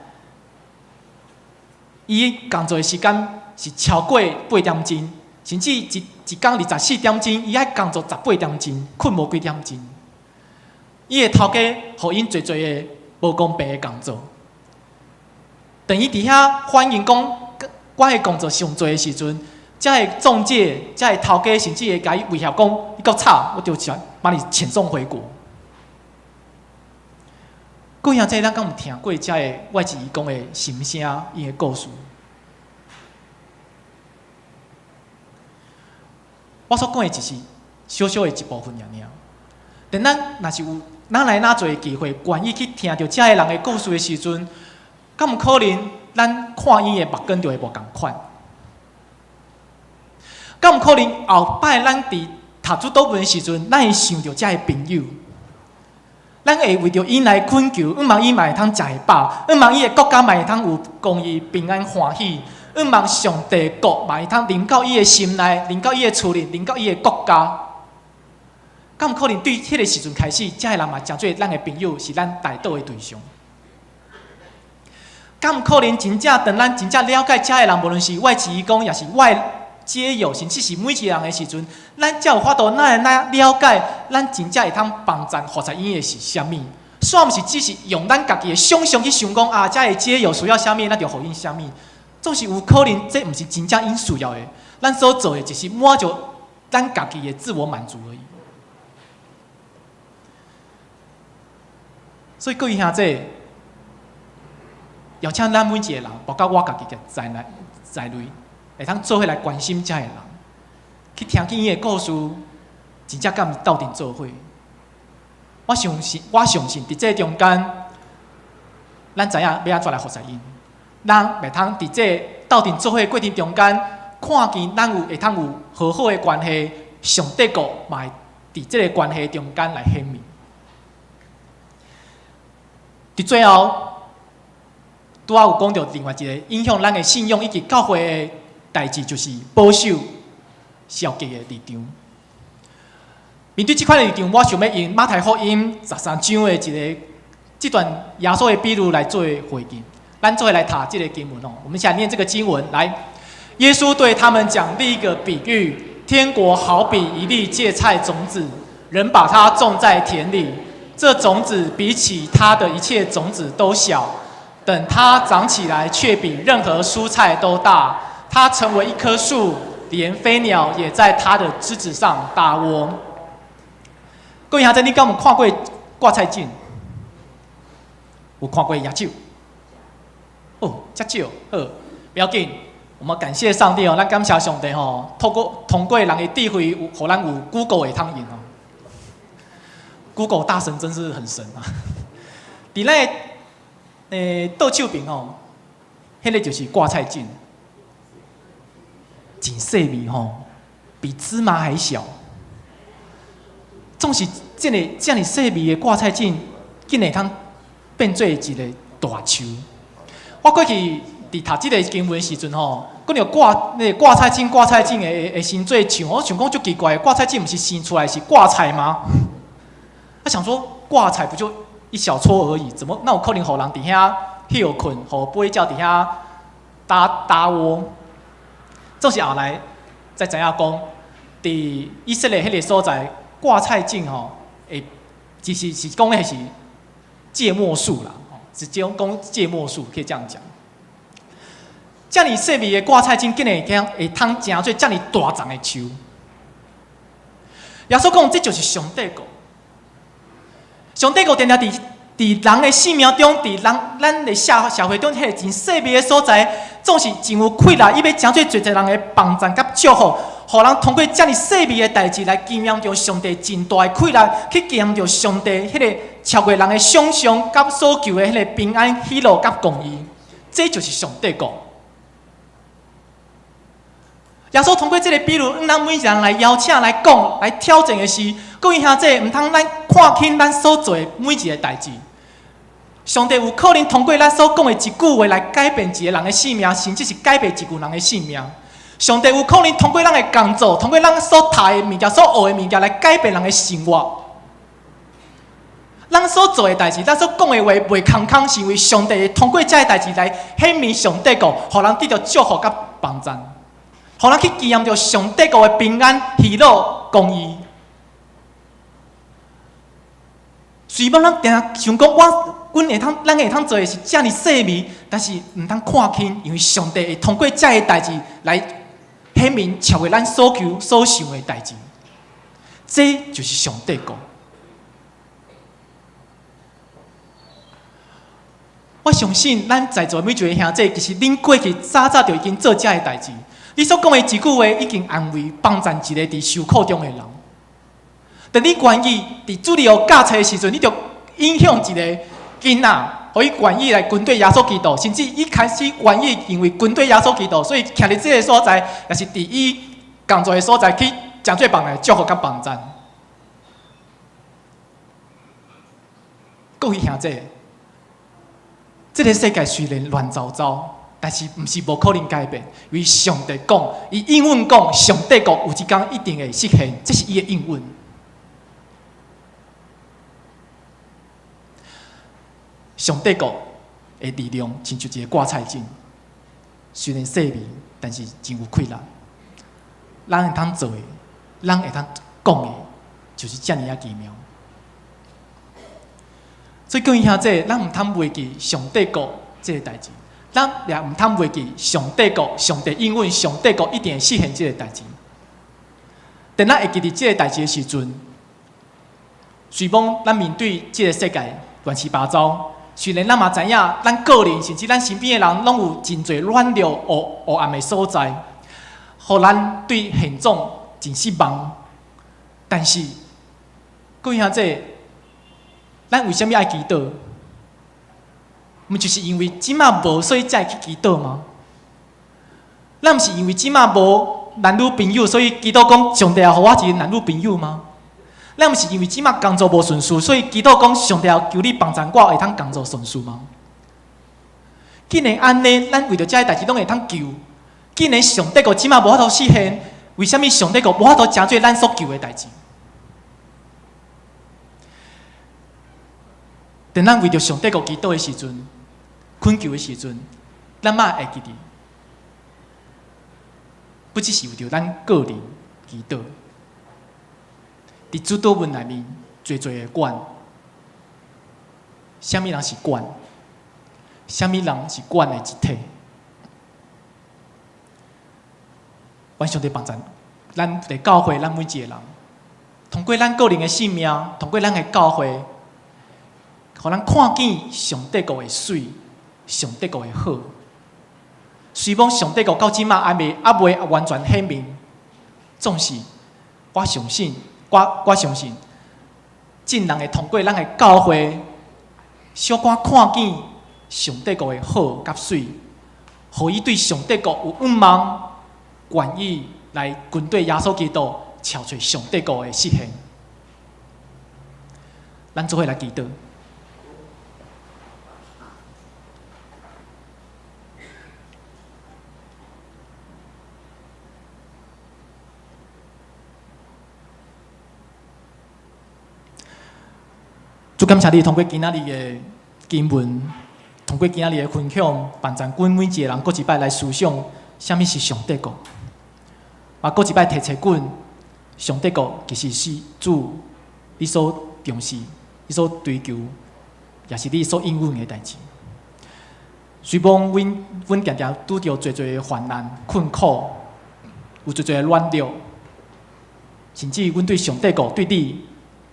伊工作的时间是超过8点钟，甚至一工24点钟，伊爱工作18点钟，困无几点钟。伊个头家互因侪的无公平的工作，等于伫遐欢迎讲我的工作上做的时阵，遮个中介、遮个头家甚至会甲伊威胁讲：你够吵，我就把你遣送回国。各位兄弟，咱敢有听过遮个外籍移工的心声、伊的故事？我所讲的只是小小的一部分尔。但咱若是有哪来哪做的机会，愿意去听到遮个人的故事的时阵，敢有可能咱看伊的目光就会无共款？敢有可能后摆咱伫读书倒文的时阵，咱会想到遮个朋友，咱会为着因来恳求，望伊嘛会通食会饱，望伊的国家嘛会通有公义、平安、欢喜，望上帝国嘛会通临到伊的心内，临到伊的厝里，临到伊的国家。敢有可能对迄个时阵开始，遮个人嘛真做咱的朋友，是咱带倒的对象？敢有可能真正当咱真正了解遮个人，无论是外籍移工，也是外街友，甚至是每一个人的时阵，咱才有法度哪了解，咱真正会通帮助服务因的是啥物？煞毋是只是用咱家己的想象去想讲啊，遮个街友需要啥物，咱就互因啥物。总是有可能，这毋是真正因需要的。咱所做的，只是满足咱家己的自我满足而已。所以各位兄弟，邀请咱每一个人，包括我家己在内，会通做伙来关心遮个人，去听见伊的故事，真正敢斗阵做伙。我相信，伫这中间，咱知影要安怎来服侍因，咱袂通伫这斗阵做伙过程中间，看见咱会通有好好的关系，上帝国嘛会伫这个关系中间来显明。伫最后，拄仔有讲到另外一个影响咱的信用以及教会的代志，就是保守消极的立场。面对这款立场，我想要用马太福音13章的这段耶稣的比喻来做回应。咱做伙来读这个经文哦。我们想念这个经文来。耶稣对他们讲另一个比喻：天国好比一粒芥菜种子，人把它种在田里。这种子比起它的一切种子都小，等它长起来，却比任何蔬菜都大。它成为一棵树，连飞鸟也在它的枝子上搭窝。各位兄弟，你敢有看过挂菜镜？有看过野酒？哦，遮少，好，不要紧。我们感谢上帝哦，咱感谢上帝哦，通过人的智慧，互咱有 Google 会通用哦。Google 大神真是很神啊！伫咱倒手边吼，迄个就是挂菜镜，真细微吼，比芝麻还小。总是这样细微的挂菜镜，竟然通变做一个大树。我过去伫读这个经文时阵吼，讲到挂菜镜会生做树，我想讲足奇怪，挂菜镜不是生出来是挂菜吗？他想说挂菜不就一小撮而已，怎么那有可能互人伫遐休困，互飞鸟伫遐搭窝？这是后来才知影讲，伫以色列迄个所在，挂菜镜吼会是讲的是芥末树啦，是讲芥末树，可以这样讲。遮尔细微的挂菜真，竟然会通成做遮尔大丛的树。耶稣讲，这就是上帝国。上帝国定定伫人的生命中，伫咱的社会中，迄个真细微的所在，总是真有气力，伊要成做侪人的帮助甲祝福，互人通过遮尔细微的代志来经验着上帝真大的气力，去经验着上帝迄个超过人的想象甲所求的迄个平安、喜乐甲公义。这就是上帝国。耶稣通过这个比喻，让咱每一个人来邀请、来讲、来挑战的是，各位兄弟，唔通咱看轻咱所做的每一个代志。上帝有可能通过咱所讲的一句话来改变一个人的性命，甚至是改变一句人的性命。上帝有可能通过咱的工作，通过咱所读的物件、所学的物件来改变人的生活。咱所做的代志，咱所讲的话，袂空空，是因为上帝通过这个代志来显明上帝国，互人得到祝福甲帮助。互咱去经验着上帝国的平安、喜乐、公义。虽然咱定想讲，咱会通做的是遮尔细微，但是唔通看轻，因为上帝会通过遮个代志来显明超过咱所求所想的代志。这就是上帝国。我相信咱在座每一位兄弟，其实恁过去早就已经做遮个代志。你所讲的一句话，已经安慰、帮助一个伫受苦中的人。但你愿意伫主日学教册的时阵，你就影响一个囡仔，互伊愿意来跟对耶稣基督，甚至一开始愿意因为跟对耶稣基督，所以徛伫这个所在，也是伫伊工作的所在去真最棒的祝福甲帮助。各位兄弟，这个世界虽然乱糟糟。但是，毋是无可能改变，因为上帝讲，伊应允讲，上帝国有一天一定会实现，这是伊的应允。上帝国的力量，亲像一个挂菜针，虽然细微，但是真有气力。咱会通做的，咱会通讲的，就是遮尔啊奇妙。所以各位兄弟，咱毋通忘记上帝国这个代志。咱也唔通忘记上帝国、上帝应允、上帝国一定会实现这个代志。但咱会记伫这个代志的时阵，虽然咱面对这个世界乱七八糟，虽然咱嘛知影，咱个人甚至咱身边的人，拢有真侪软弱、黑暗的所在，互咱对现状真失望。但是，各位兄弟，咱为什么爱祈祷？毋就是因为即马无，所以才会去祈祷吗？咱毋是因为即马无男女朋友，所以祈祷讲上帝要互我一个男女朋友吗？咱毋是因为即马工作无顺遂，所以祈祷讲上帝要求你帮助我会通工作顺遂吗？既然安尼，咱为着遮个代志拢会通求。既然上帝国即马无法度实现，为什么上帝国无法度成做咱所求的代志？但咱为着上帝国祈祷的时阵，恳求的时阵，咱嘛会记得，不只是为着咱个人祈祷，伫主祷文内面，侪的管，什么人是管？什么人是管的一体？愿上帝帮助咱伫教会，咱每一个人，通过咱个人的性命，通过咱的教会，互咱看见上帝国的水。上帝国的好，虽然上帝国到即马还未完全显明，总是我相信，我相信，尽人会通过咱的教会，小可看见上帝国的好甲水，互伊对上帝国有愿望，愿意来跟对耶稣基督，朝找上帝国的实现。咱做伙来祈祷。主感谢你通过今仔日的经文，通过今仔日的分享，帮助阮每一个人，搁一摆来思想，什么是上帝国？啊，搁一摆提醒阮，上帝国其实是主你所重视，你所追求，也是你所应允的代志。虽讲阮常常拄着侪侪患难、困苦，有侪侪的软弱，甚至阮对上帝国、对你，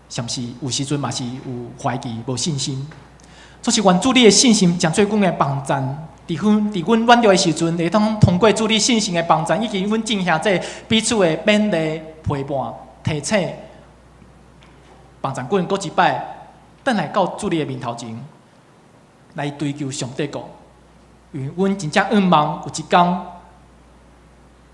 是毋是有时阵嘛是有怀疑、无信心。就是愿主你的信心，将做阮的帮助。伫阮软弱的时阵，会当通过主你信心的帮助，以及阮正兄这彼此的勉励、陪伴、提醒，帮助阮搁一摆，转来到主你的面头前，来追求上帝国。因为阮真正盼望有一天，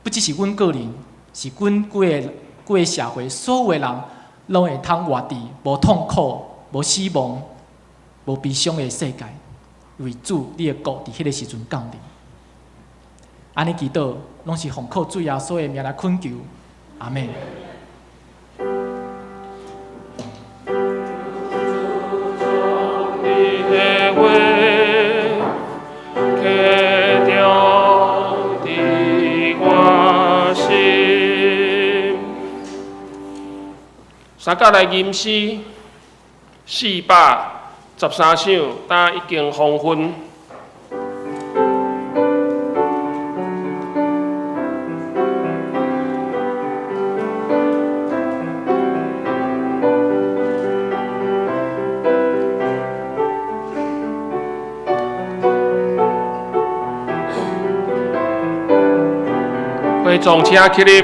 不只是阮个人，是阮规个社会所有的人，拢会通活伫无痛苦、无死亡、无悲伤的世界。为主，你的国伫迄个时阵降临。安尼祈祷，拢是奉靠主耶稣的名来恳求，阿门。三甲来吟诗413首，但已经黄昏。会众请起立。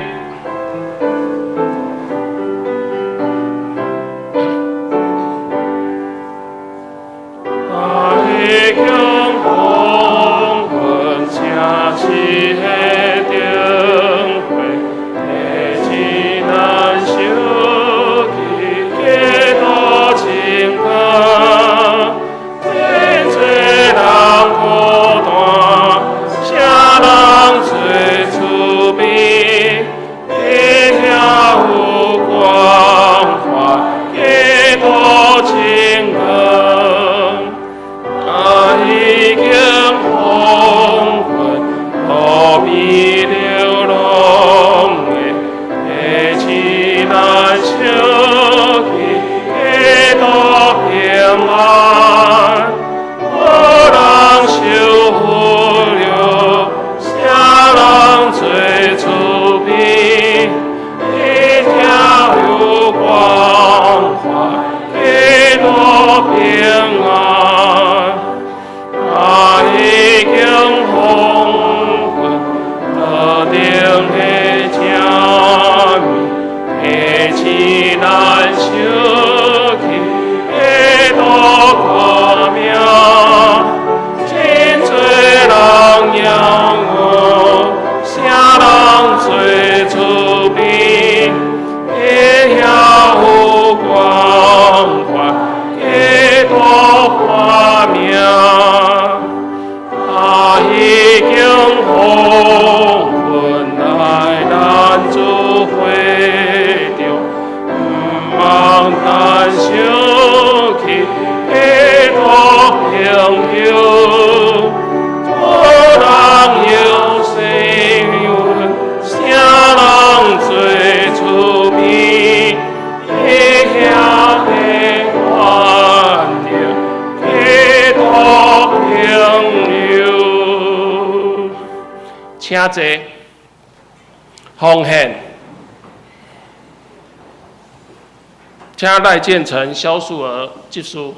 请坐，奉献，请赖建成、萧素娥接书。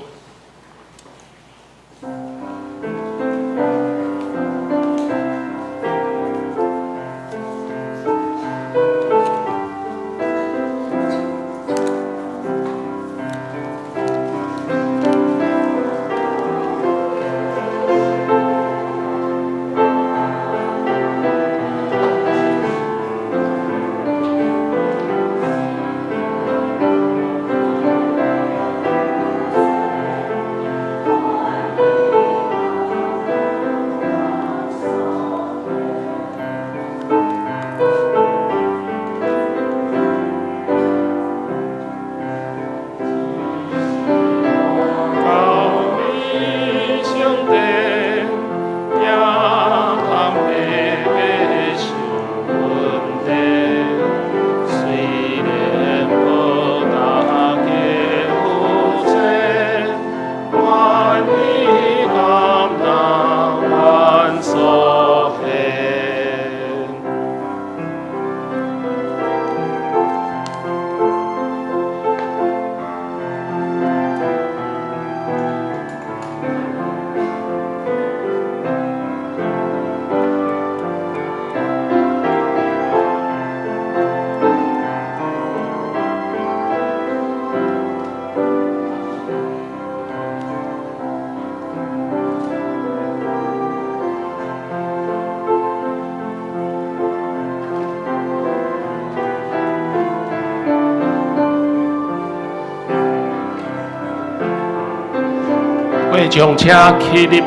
将车起立。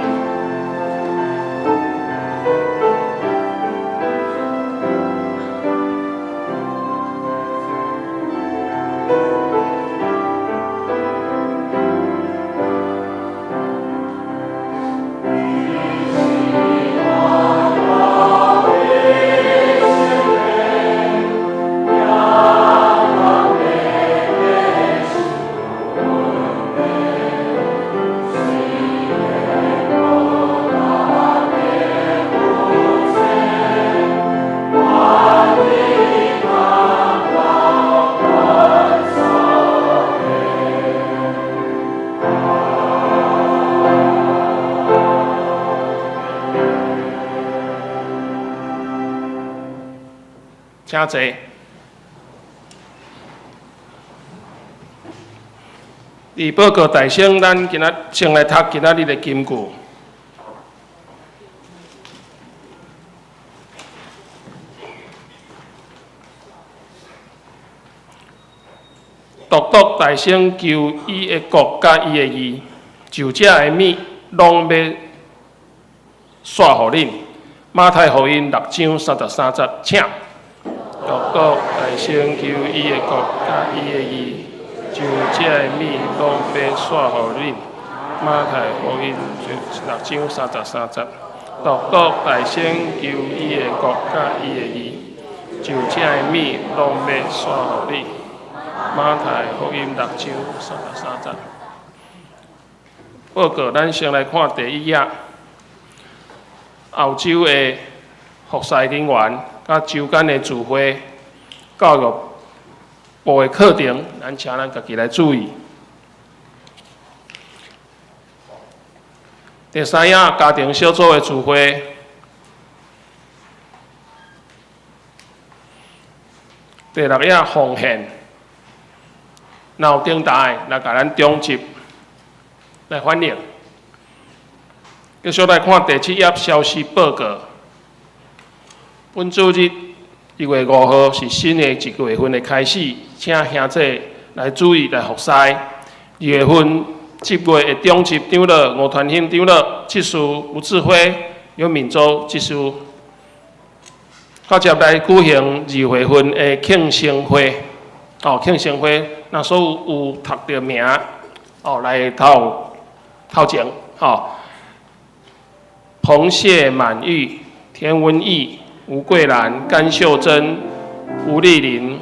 请坐。伫报告大声，咱今仔先来读今仔日的金句。独独大声求伊的国甲伊的义，就这的物拢要煞互恁。马太福音6章33节，请。独独大声求伊的国甲伊的义，就这的物拢要煞互恁。马太福音6章33节，独独大声求伊的国甲伊的义，就这的物拢要煞互恁。马太福音6章33节。报告，咱先来看第一页。澳洲的服侍人员甲州间的聚会，教育部的课程，咱请咱家己来注意。第三页家庭小组的聚会。第六页奉献。有顶台来甲咱中集来反映。继续来看第7页消息报告。本主日1月5号是新的1月份的开始，请兄弟来注意来服侍。2月份7月的中集长老、吴传兴长老、执事吴志辉、刘敏洲执事，到接来举行2月份的庆生会。庆生会，那所有读着名来头前彭谢满玉、田文义、吴桂兰、甘秀珍、吴丽玲、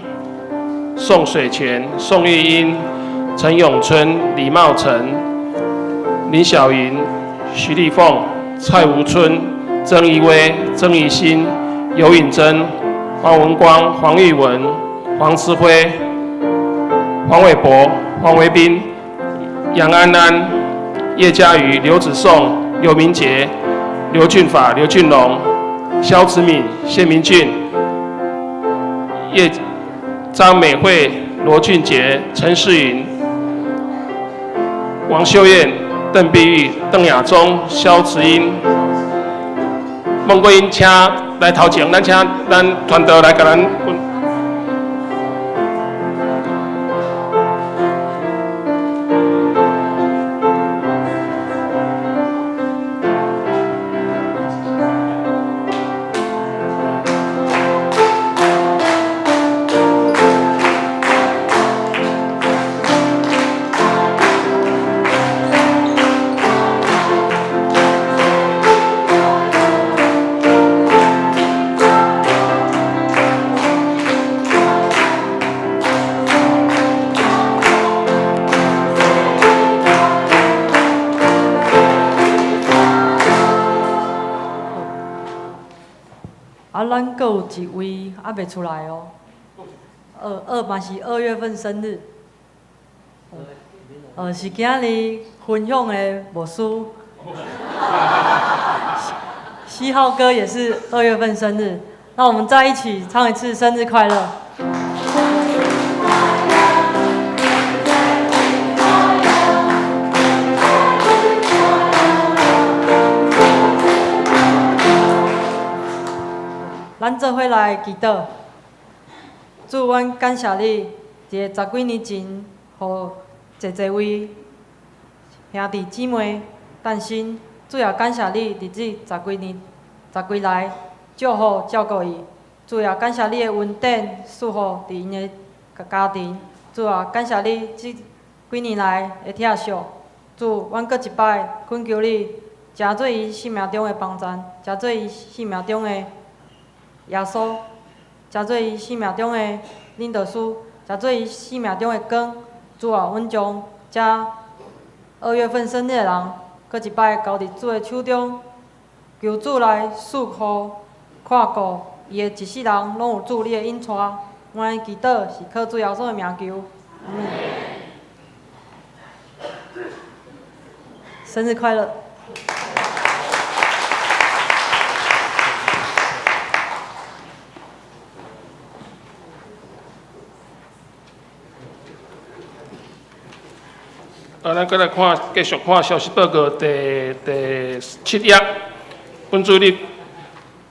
宋水泉、宋玉英、陈永春、李茂成、林小云、徐丽凤、蔡吴春、曾怡薇、曾怡欣、尤允珍、黄文光、黄玉文、黄思辉、黄伟博、黄维斌、杨安安、叶嘉瑜、刘子颂、刘明杰、刘俊法、刘俊龙、肖子敏、谢明俊、张美惠、罗俊杰、陈世云、王秀燕、邓碧玉、邓亚忠、肖慈英、孟桂英，请来头前，咱请咱团队来甲咱。咱阁有一位还袂出来哦。二嘛是2月份生日。是今日分享的牧师。7号哥也是2月份生日，那我们再一起唱一次生日快乐。咱做伙来祈祷，主，阮感谢你，伫个10几年前，互济位兄弟姊妹诞生，主要感谢你伫这10几年、10几来照顾照顾伊，主要感谢你的稳定祝福伫因的家庭，主要感谢你这几年来的疼惜，主，阮搁一摆恳求你，诚做伊生命中的帮赞，诚做伊生命中的耶稣，诚做伊生命中的领导师，诚做伊生命中的光。主啊，阮将这2月份生日的人，搁一摆交伫主的手中，求主来赐福看顾，伊的一世人拢有主你的引带。阮的祈祷是靠主耶稣的名求。生日快乐！咱再来看，继续看消息报告第7页。本主日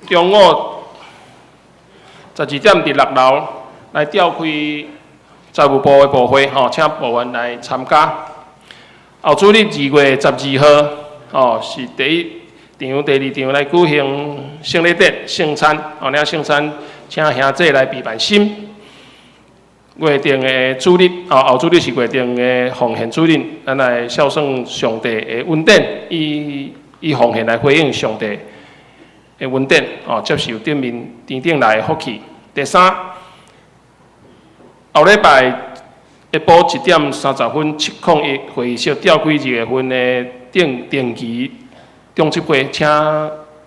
中午12点伫6楼来召开财务部的部会，请部员来参加。后主日2月12号，是第1场、第2场来举行圣礼典、圣餐，领圣餐，请兄弟来备办心。约定的主日，后主日是约定的奉献主日，咱来孝顺上帝的恩典，以奉献来回应上帝的恩典，接受顶面天顶来的福气。第3，后礼拜下晡1点30分701会议室召开2月份的定期中执会，请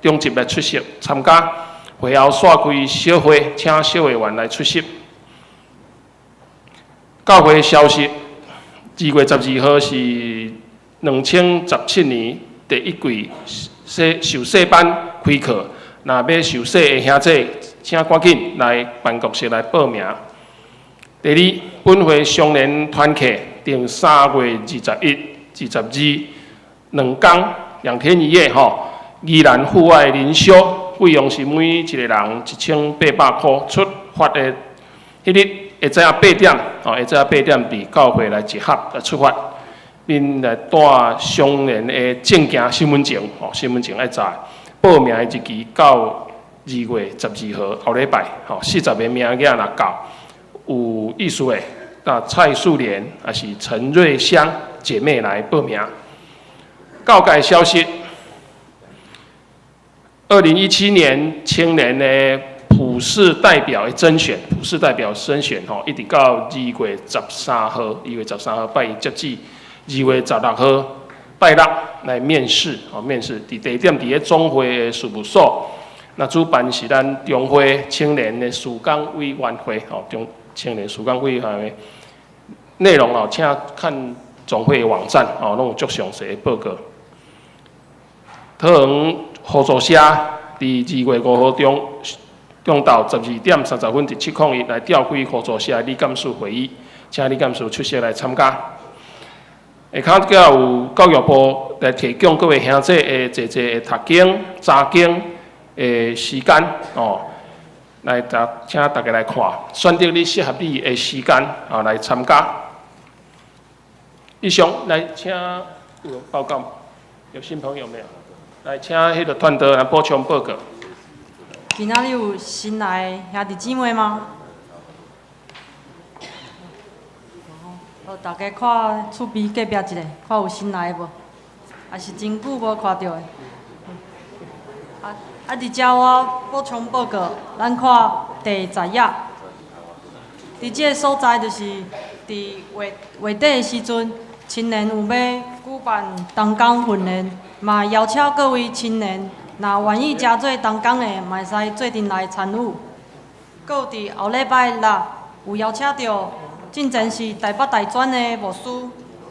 中执来出席参加。会后煞开小会，请小会员来出席。教会消息，2月12号是2017年第1季受洗班开课，若要受洗的兄弟，请赶紧来办公室来报名。第2，本会相连团契定3月21、22 2天2天1夜宜兰户外灵修，费用是每一个人1800块，出发的迄日。下早8点，下早8点伫教会来集合来出发，并来带相连的证件、身份证，身份证爱载。报名的日期到2月12号后礼拜，40个名额若到，有意思的，那蔡素莲还是陈瑞香姐妹来报名。教界消息，2017年青年的普世代表的甄选，一直到2月13号拜一截止2月16号拜六来面试，面试伫地点伫咧总会的事务所。那主办是咱中会青年的事工委员会，中青年事工委员会内容请看总会的网站，拢有足详细的报告。桃园合作社伫2月5号中到12点30分伫701来召开合作社理监事会议，请理监事出席来参加。下骹阁有教育部来提供各位兄弟的坐的读经、查经的时间，来请大家来看，选择你适合你的时间来参加。以上来请有报告，有新朋友没有？来请迄个团队来补充报告。今仔日有新来的兄弟姊妹吗？大家看厝边隔壁一个，看有新来的无？也是真久无看到的。伫遮我补充报告，咱看第10页。伫即个所在就是伫月底的时阵，青年有要举办同工训练，嘛邀请各位青年。若愿意加做同工的，嘛会使做阵来参与。搁有伫后礼拜六有邀请到进前是台北大专的牧师，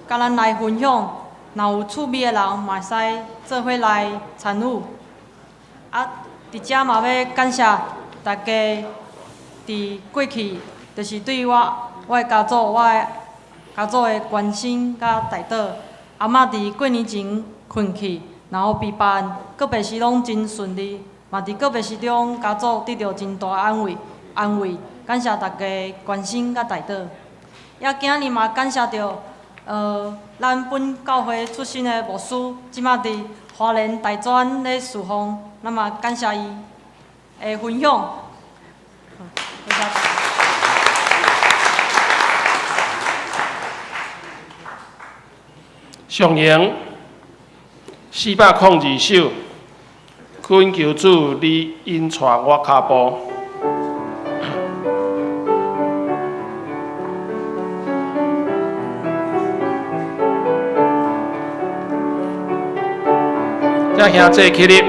甲咱来分享。若有趣味的人，嘛会使做伙来参与。伫遮嘛要感谢大家伫过去，就是对我的家族、我的家族的关心甲带导。阿嬷伫过年前困去。然后备办告别式拢真顺利，嘛伫告别式中家族得到真大安慰，感谢大家关心甲带导。也今日嘛感谢到咱本教会出身的牧师，即马伫花莲大专咧侍奉，那么感谢伊的分享。好，多谢。上营402首，恳求主你引带我脚步。这兄弟起立。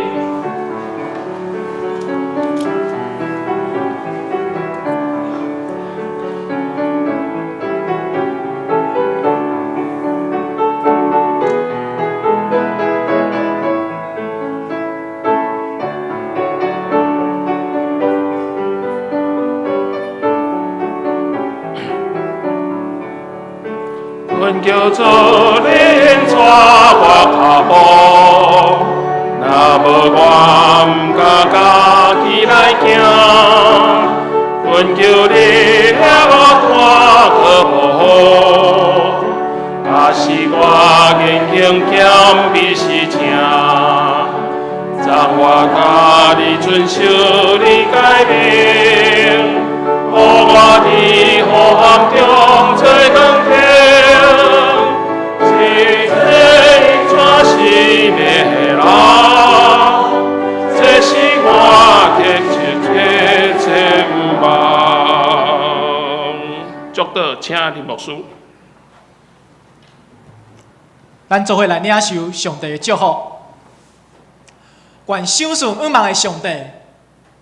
阮叫做恁带我脚步，若无我毋敢家己来行。阮叫你遐我带个步，假使我言行欠美是正，让我家己遵守你诫命，予我伫黑暗中做光明。是咩啦？这是我的一切愿望。祝祷，请林牧师。咱做伙来领受上帝的祝福。愿赏赐恩望的上帝，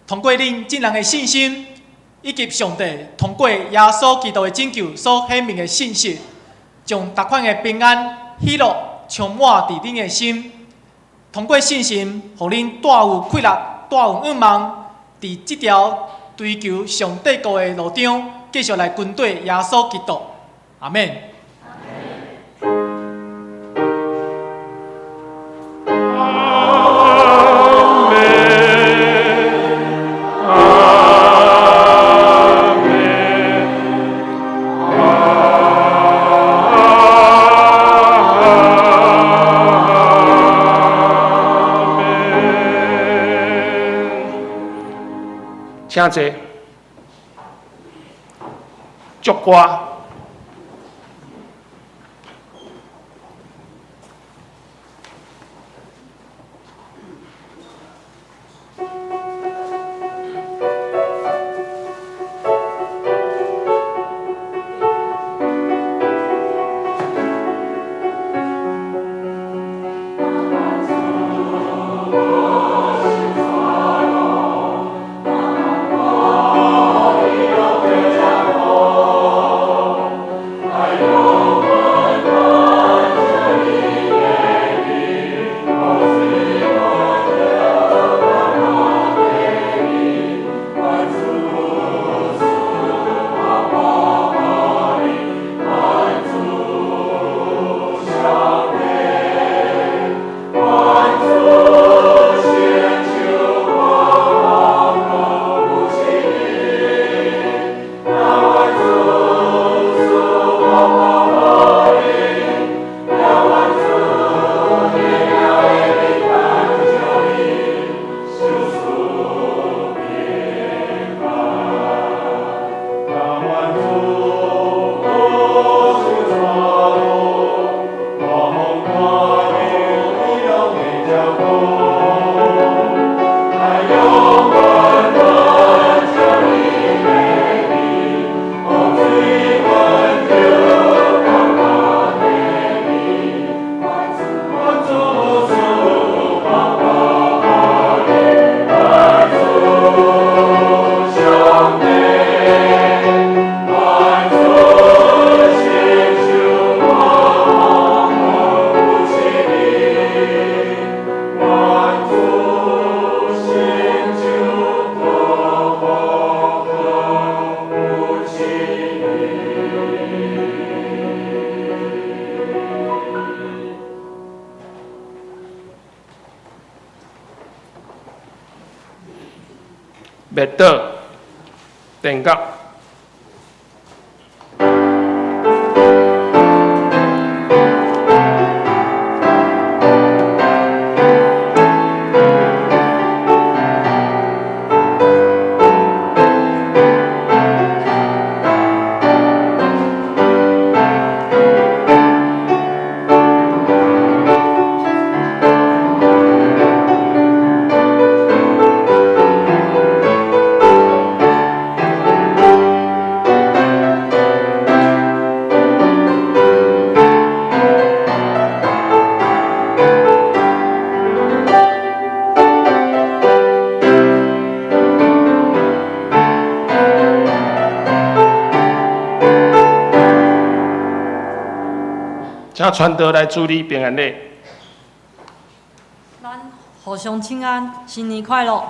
通过恁众人的信心，以及上帝通过耶稣基督的拯救所显明的信息，将逐款的平安、喜乐充满伫恁的心。通过信心，互恁带有快乐，带有恩望，伫这条追求上帝国的路中，继续来跟对耶稣基督。阿免。请坐，祝歌。灭岛、田角。请传道来主理平安礼。咱互相请安，新年快乐！